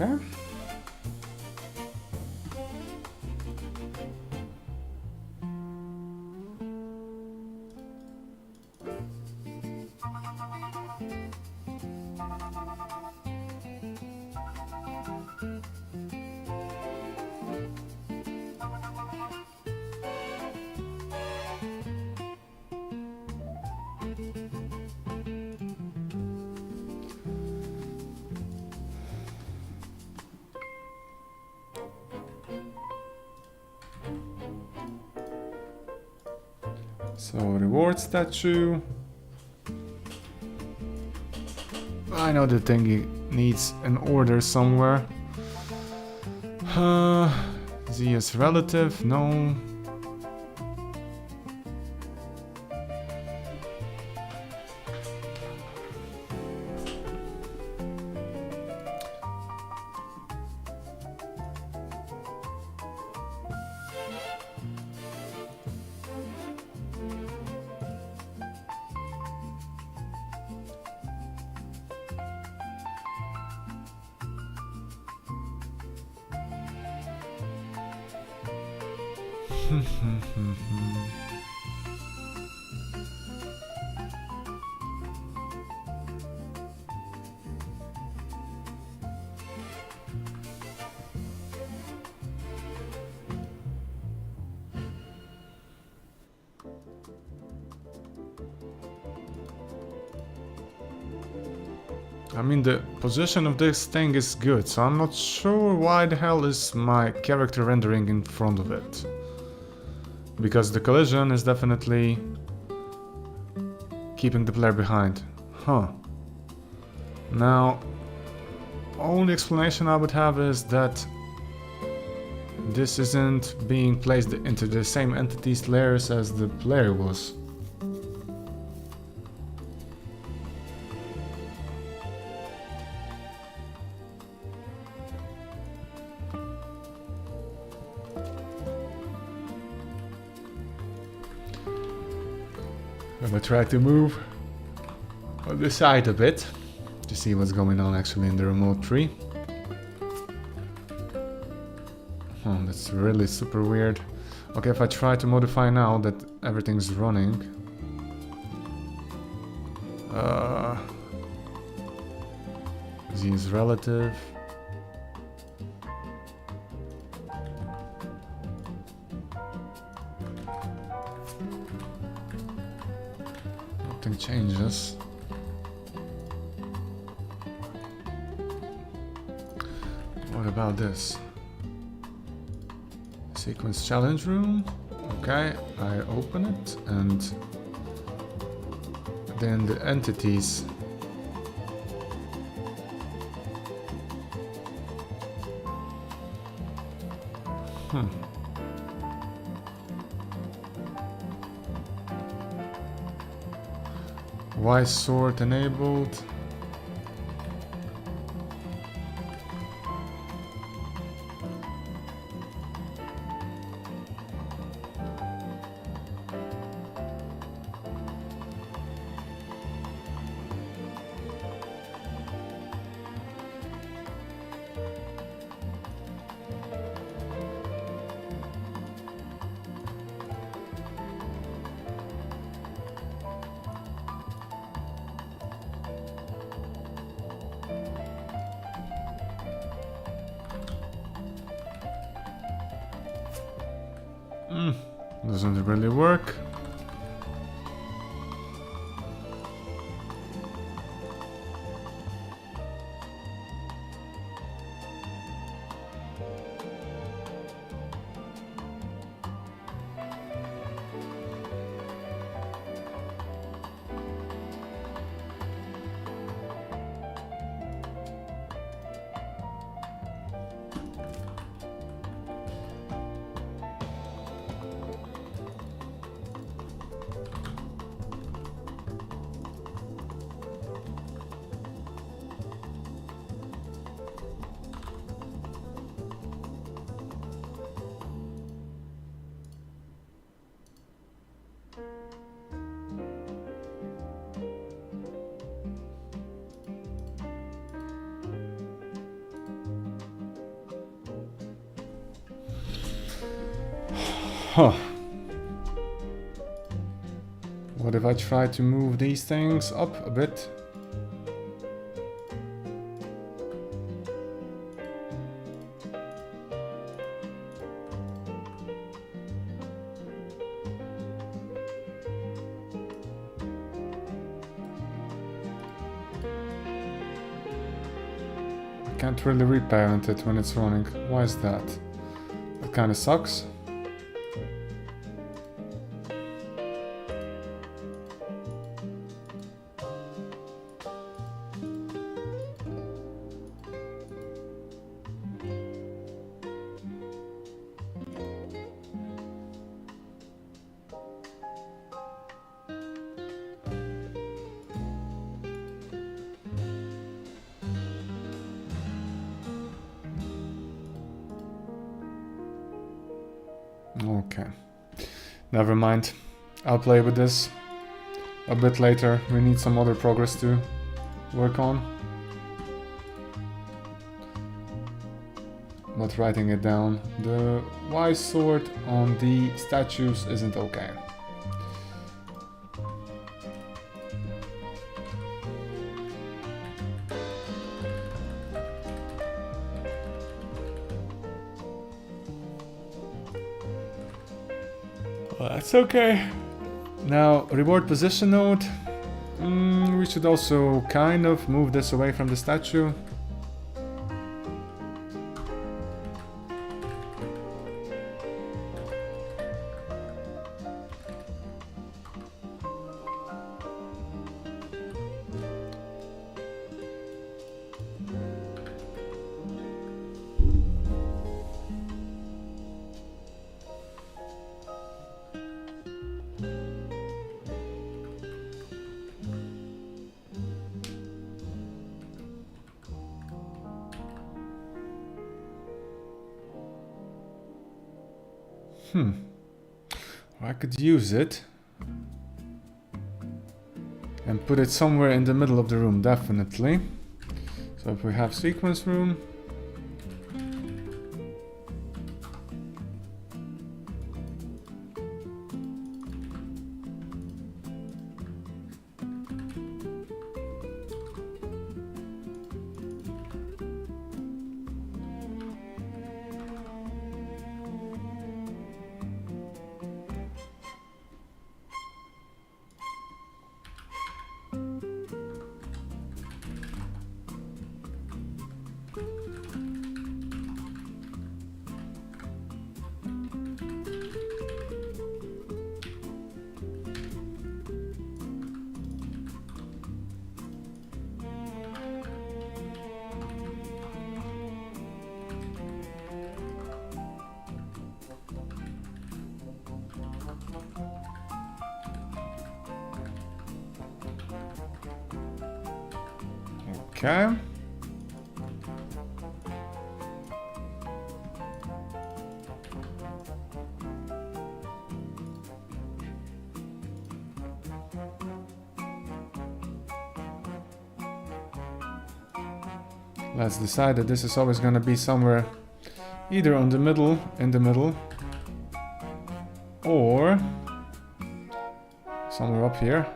Okay. So, reward statue. I know the thingy needs an order somewhere. Z is relative, no. I mean, the position of this thing is good, so I'm not sure why the hell is my character rendering in front of it. Because the collision is definitely keeping the player behind. Huh. Now, only explanation I would have is that this isn't being placed into the same entity's layers as the player was. I'm gonna try to move on the side a bit to see what's going on actually in the remote tree. Oh, that's really super weird. Okay, if I try to modify now that everything's running, Z is relative. Nothing changes. What about this? Sequence challenge room. Okay, I open it and then the entities. Wise sword enabled. Doesn't really work. Huh. What if I try to move these things up a bit? I can't really reparent it when it's running. Why is that? That kind of sucks. Okay, never mind. I'll play with this a bit later. We need some other progress to work on. But writing it down, the wise sword on the statues isn't okay. Well, that's okay. Now, reward position node. We should also kind of move this away from the statue. I could use it and put it somewhere in the middle of the room, definitely. So if we have sequence room, Okay. Let's decide that this is always gonna be somewhere either in the middle, or somewhere up here.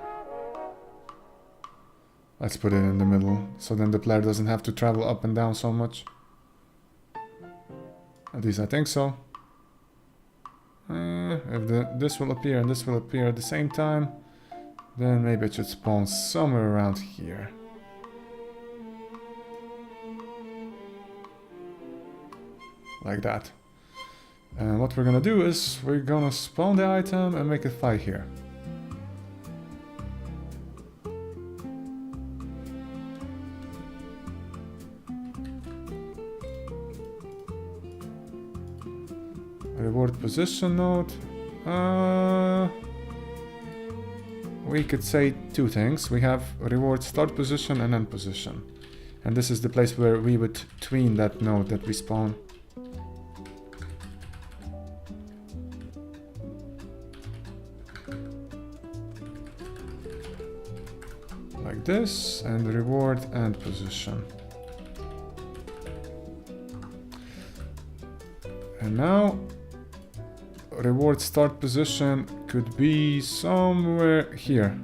Let's put it in the middle, so then the player doesn't have to travel up and down so much. At least I think so. If this will appear and this will appear at the same time, then maybe it should spawn somewhere around here. Like that. And what we're gonna do is we're gonna spawn the item and make it fly here. Reward position node. We could say two things. We have reward start position and end position. And this is the place where we would tween that node that we spawn. Like this, and reward end position. And now reward start position could be somewhere here.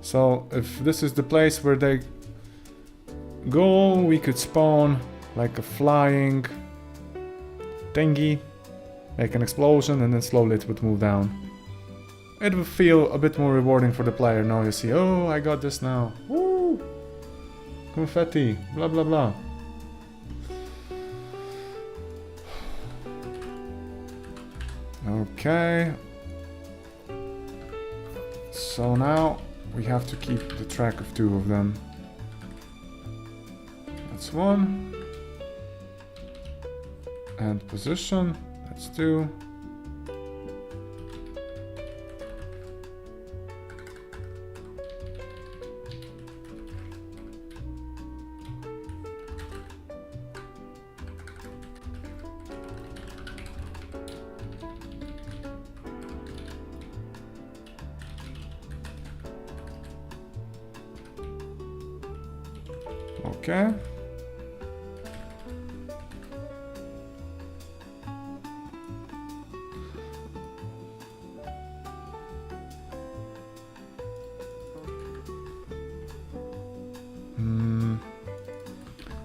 So if this is the place where they go, we could spawn like a flying thingy, make an explosion, and then slowly it would move down. It would feel a bit more rewarding for the player. Now you see, oh, I got this now. Woo! Confetti, blah blah blah. Okay. So now we have to keep the track of two of them. That's one. And position, that's two. Okay.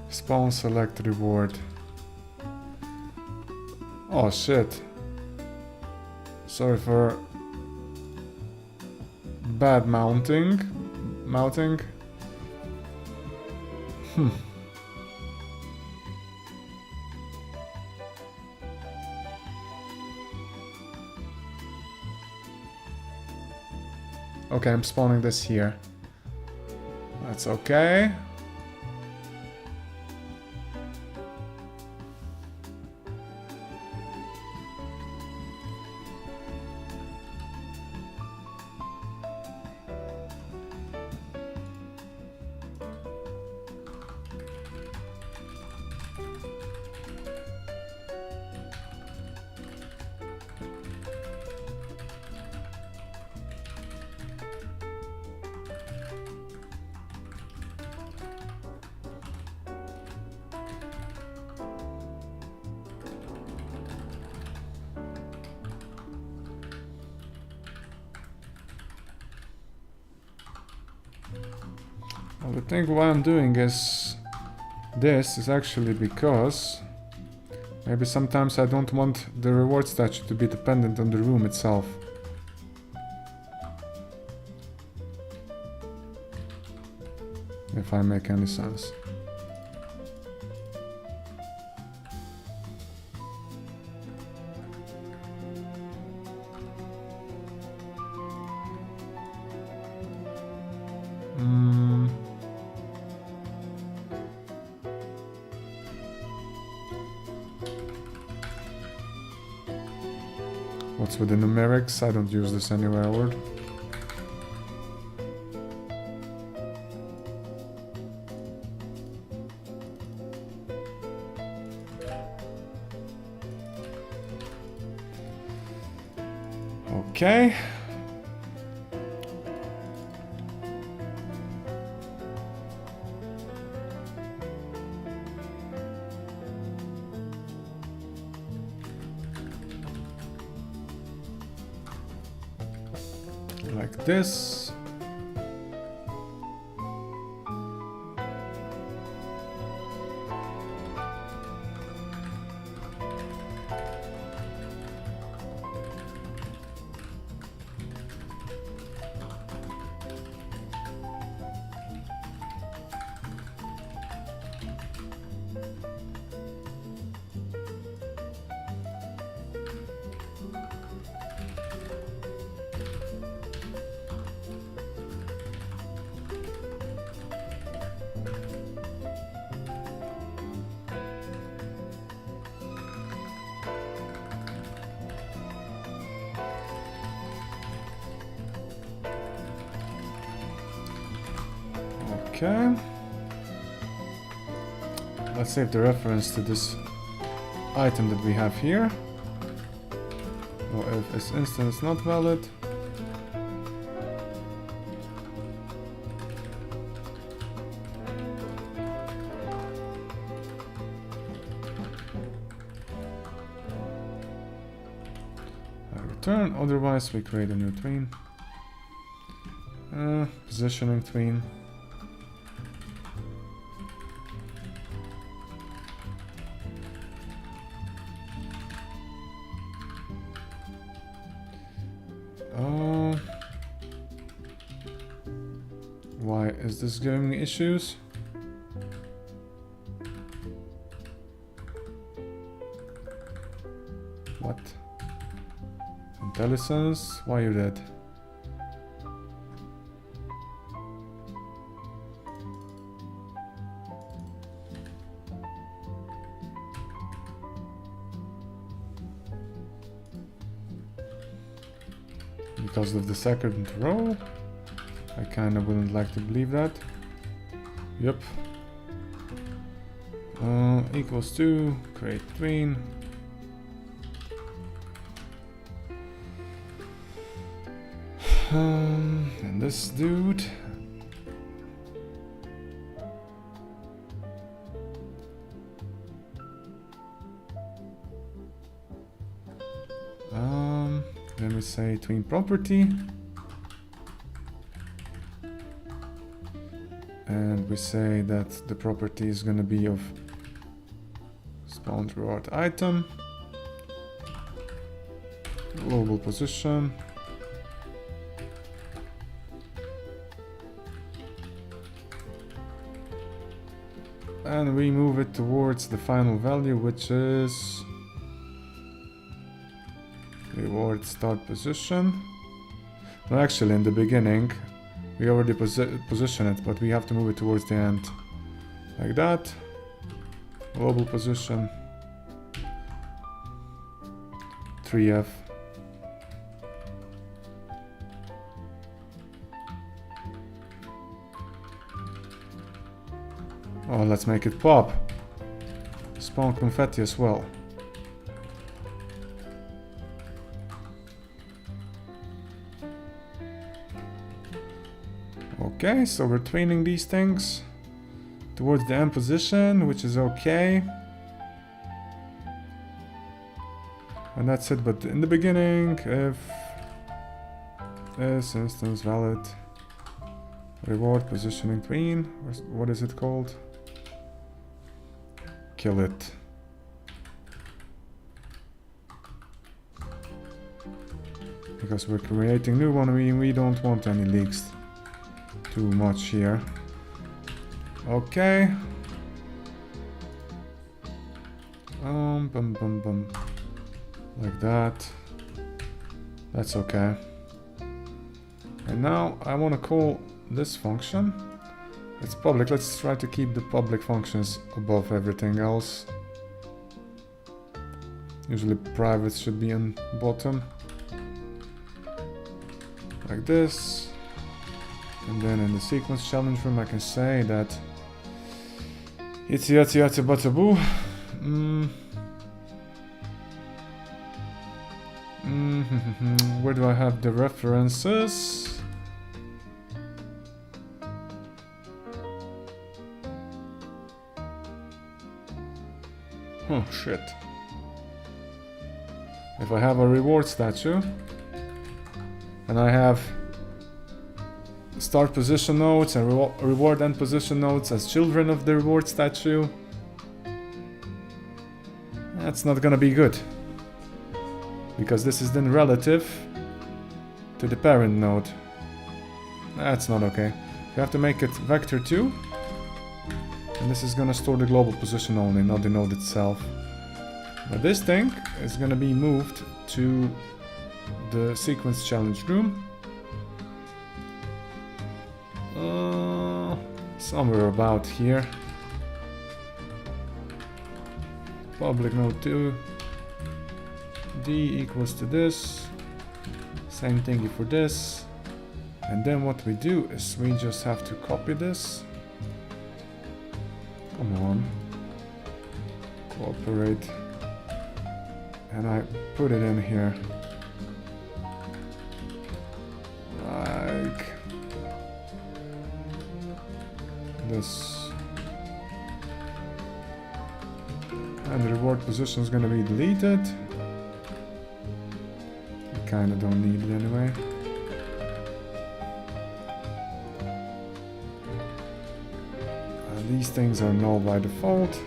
Spawn select reward. Oh shit. Sorry for bad mounting. Okay, I'm spawning this here. That's okay. Well, the thing why I'm doing is this is actually because maybe sometimes I don't want the reward statue to be dependent on the room itself. If I make any sense. What's with the numerics? I don't use this anywhere word. Okay. Like this. Okay. Let's save the reference to this item that we have here. Or if this instance is not valid. Return, otherwise we create a new tween. Positioning tween. Why is this giving me issues? What? Intelligence? Why you dead? Because of the second row? I kinda wouldn't like to believe that. Yep. Equals to create tween. And this dude. Let me say tween property. And we say that the property is gonna be of spawned reward item, global position, and we move it towards the final value, which is reward start position. Well, actually, in the beginning, we already position it, but we have to move it towards the end. Like that. Global position. 3F. Oh, let's make it pop. Spawn confetti as well. Okay, so we're tweening these things towards the end position, which is okay. And that's it, but in the beginning, if this instance valid, reward positioning tween, what is it called? Kill it. Because we're creating new one, we don't want any leaks too much here. Okay. Bum bum bum. Like that. That's okay. And now I want to call this function. It's public. Let's try to keep the public functions above everything else. Usually private should be on bottom. Like this. And then in the sequence challenge room I can say that it's yatsi yatsi batabu. Where do I have the references? Oh shit. If I have a reward statue and I have start position nodes and reward end position nodes as children of the reward statue, that's not gonna be good, because this is then relative to the parent node. That's not okay. You have to make it vector 2, and this is gonna store the global position only, not the node itself. But this thing is gonna be moved to the sequence challenge room. Somewhere about here. Public node 2. D equals to this. Same thingy for this. And then what we do is we just have to copy this. Come on. Cooperate. And I put it in here. Like this. And the reward position is gonna be deleted. We kinda don't need it anyway. These things are null by default.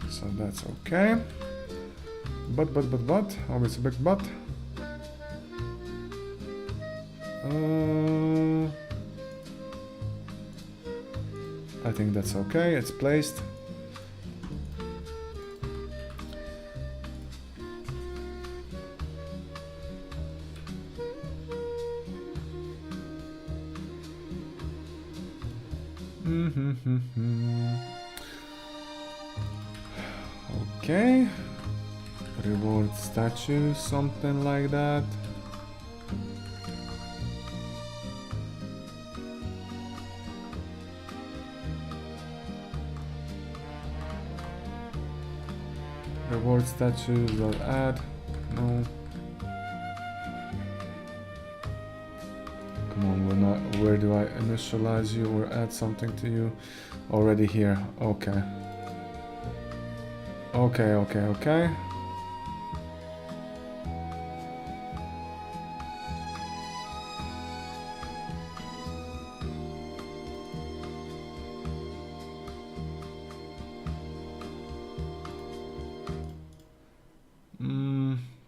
So that's okay. But, always a big but. I think that's okay, it's placed. Okay. Reward statue, something like that. Reward statues, dot add. No. Come on, we're not. Where do I initialize you or add something to you? Already here. Okay. Okay.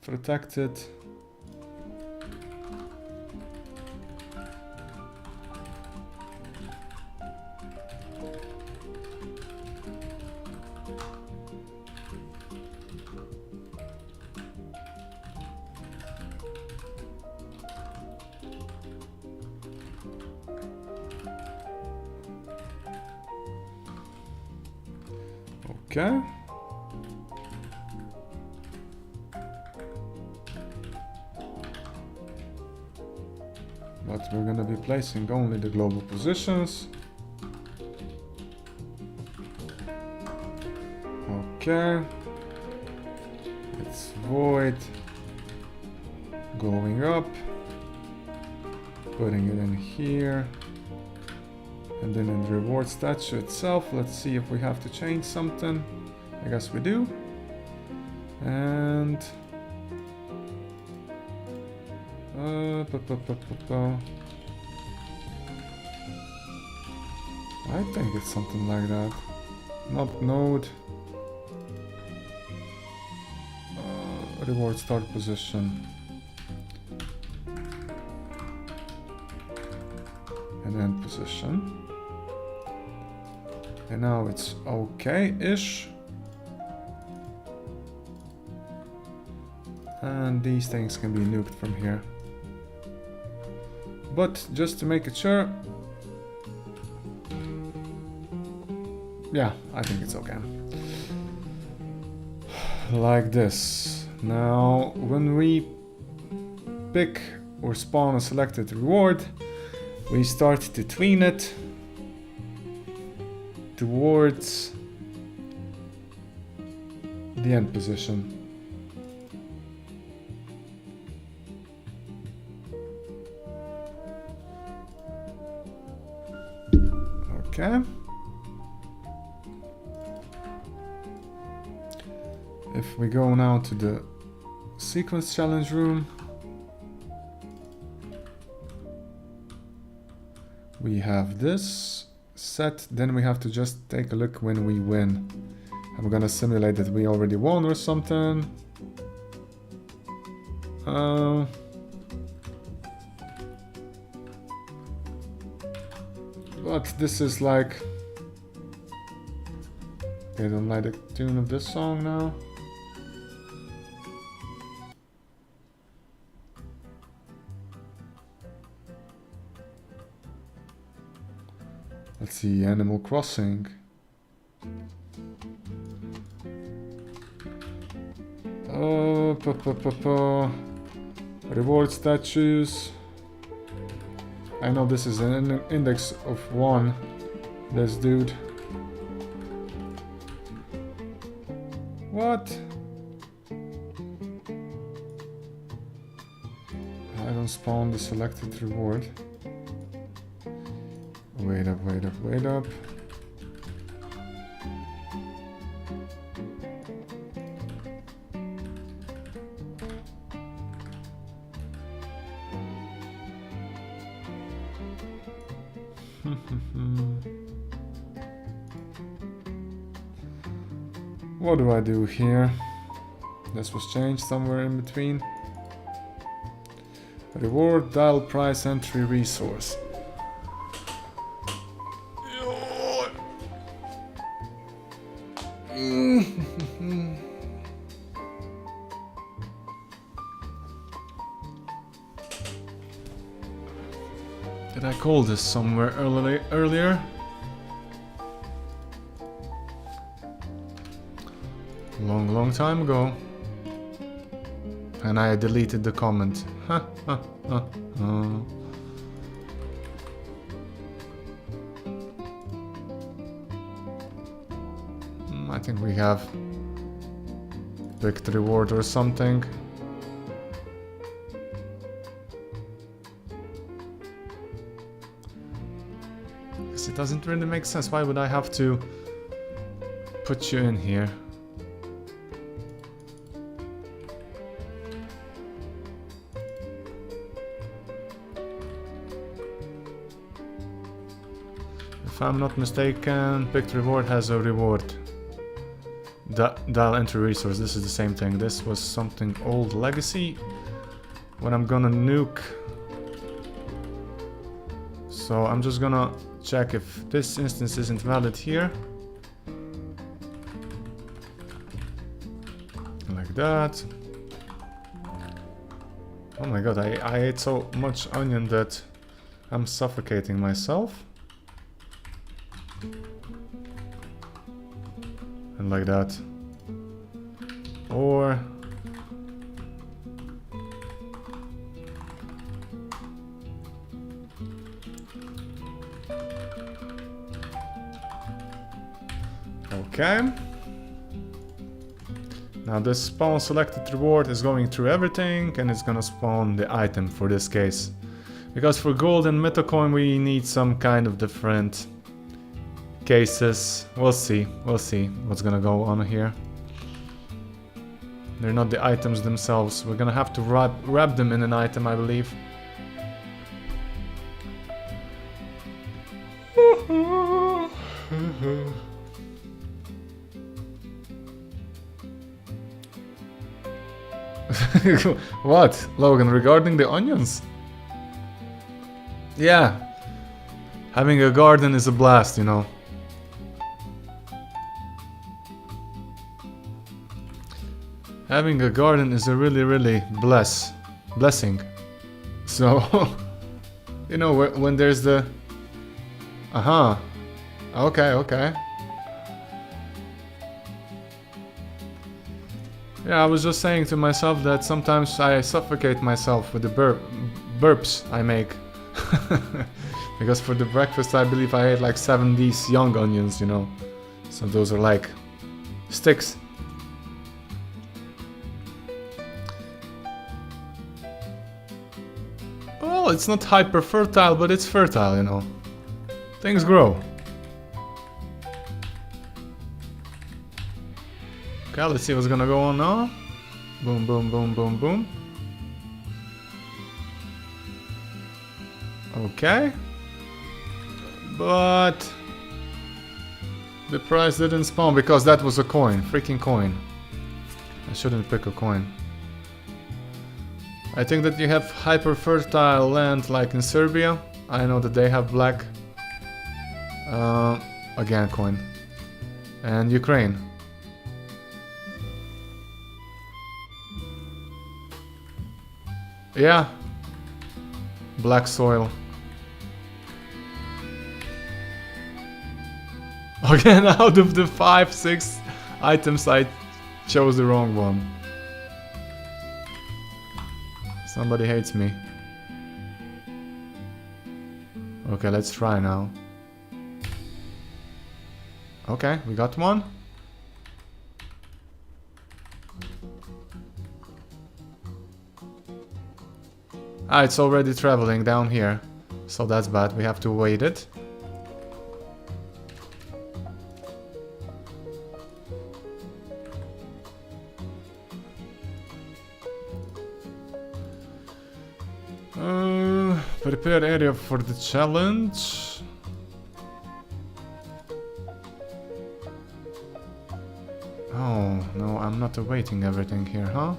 Protected. Okay. But we're gonna be placing only the global positions. Okay. It's void. Going up. Putting it in here. And then in the reward statue itself, let's see if we have to change something. I guess we do. And I think it's something like that. Not node. Reward start position. And end position. And now it's okay-ish. And these things can be nuked from here. But just to make it sure, yeah, I think it's okay. Like this. Now, when we pick or spawn a selected reward, we start to tween it towards the end position. Okay. If we go now to the sequence challenge room, we have this set, then we have to just take a look when we win. I'm gonna simulate that we already won or something. But this is like... I don't like the tune of this song now. Let's see, Animal Crossing. Reward statues. I know this is an index of 1. This dude. What? I don't spawn the selected reward. Wait up, wait up, wait up. What do I do here? This was changed somewhere in between. Reward, dial, price, entry, resource. Did I call this somewhere earlier? Long time ago. And I deleted the comment. I think we have picked reward or something. Because it doesn't really make sense. Why would I have to put you in here? If I'm not mistaken, picked reward has a reward. Dial entry resource, this is the same thing. This was something old legacy. When I'm gonna nuke. So I'm just gonna check if this instance isn't valid here. Like that. Oh my god, I ate so much onion that I'm suffocating myself. And like that. Or okay. Now this spawn selected reward is going through everything and it's gonna spawn the item for this case. Because for gold and meta coin we need some kind of different cases. We'll see what's gonna go on here. They're not the items themselves. We're gonna have to wrap them in an item, I believe. What, Logan, regarding the onions? Yeah, having a garden is a blast, you know. Having a garden is a really blessing. So, you know, when there's the... Okay. Yeah, I was just saying to myself that sometimes I suffocate myself with the burps I make. Because for the breakfast I believe I ate like 7 these young onions, you know. So those are like sticks. Well, it's not hyper fertile, but it's fertile, you know. Things grow. Okay, let's see what's gonna go on now. Boom, boom, boom, boom, boom. Okay. But the price didn't spawn because that was a coin. Freaking coin. I shouldn't pick a coin. I think that you have hyper fertile land like in Serbia. I know that they have black. Again, coin. And Ukraine. Yeah. Black soil. Again, out of the 5, 6 items, I chose the wrong one. Somebody hates me. Okay, let's try now. Okay, we got one. Ah, it's already traveling down here. So that's bad, we have to wait it. Prepare area for the challenge. Oh, no, I'm not awaiting everything here, huh?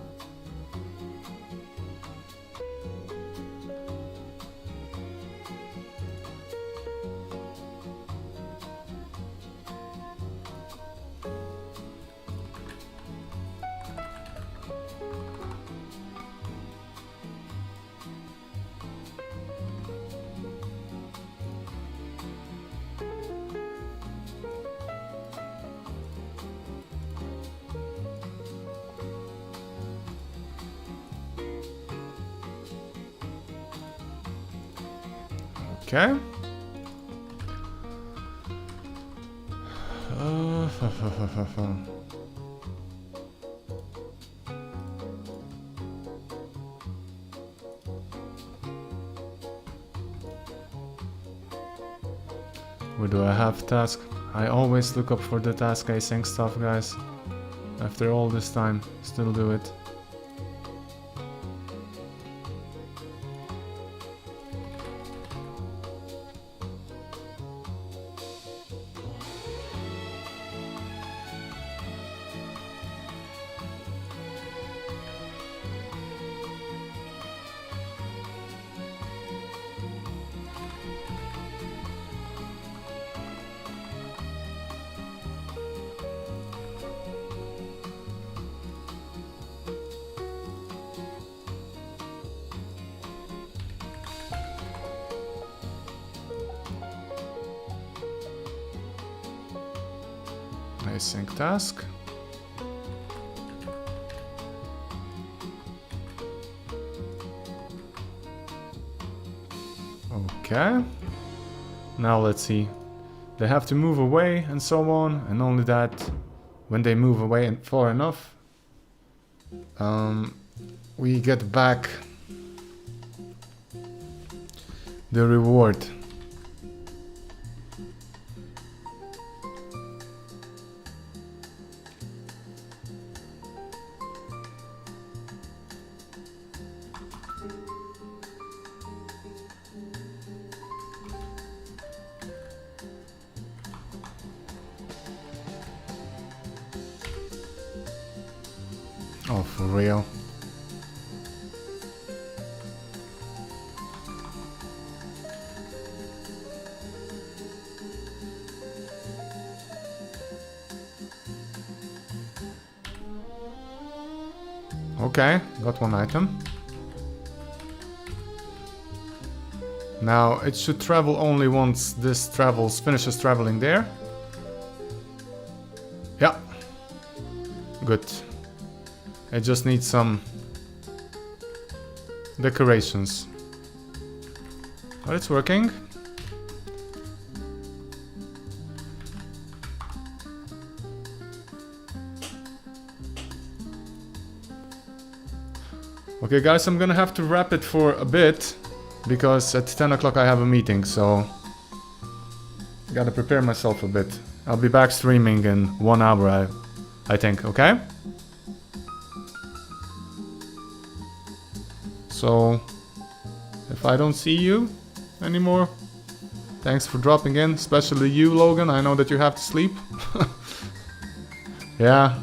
Okay. Where do I have task? I always look up for the task async stuff, guys. After all this time, still do it. Async task. Okay. Now let's see. They have to move away and so on, and only that when they move away far enough, we get back the reward. Oh, for real? Okay, got one item. Now, it should travel only once this finishes traveling there. Yeah. Good. It just needs some decorations. But it's working. Okay guys, I'm gonna have to wrap it for a bit. because at 10 o'clock I have a meeting, so I gotta prepare myself a bit. I'll be back streaming in 1 hour, I think, okay? So, if I don't see you anymore, thanks for dropping in, especially you, Logan. I know that you have to sleep. Yeah,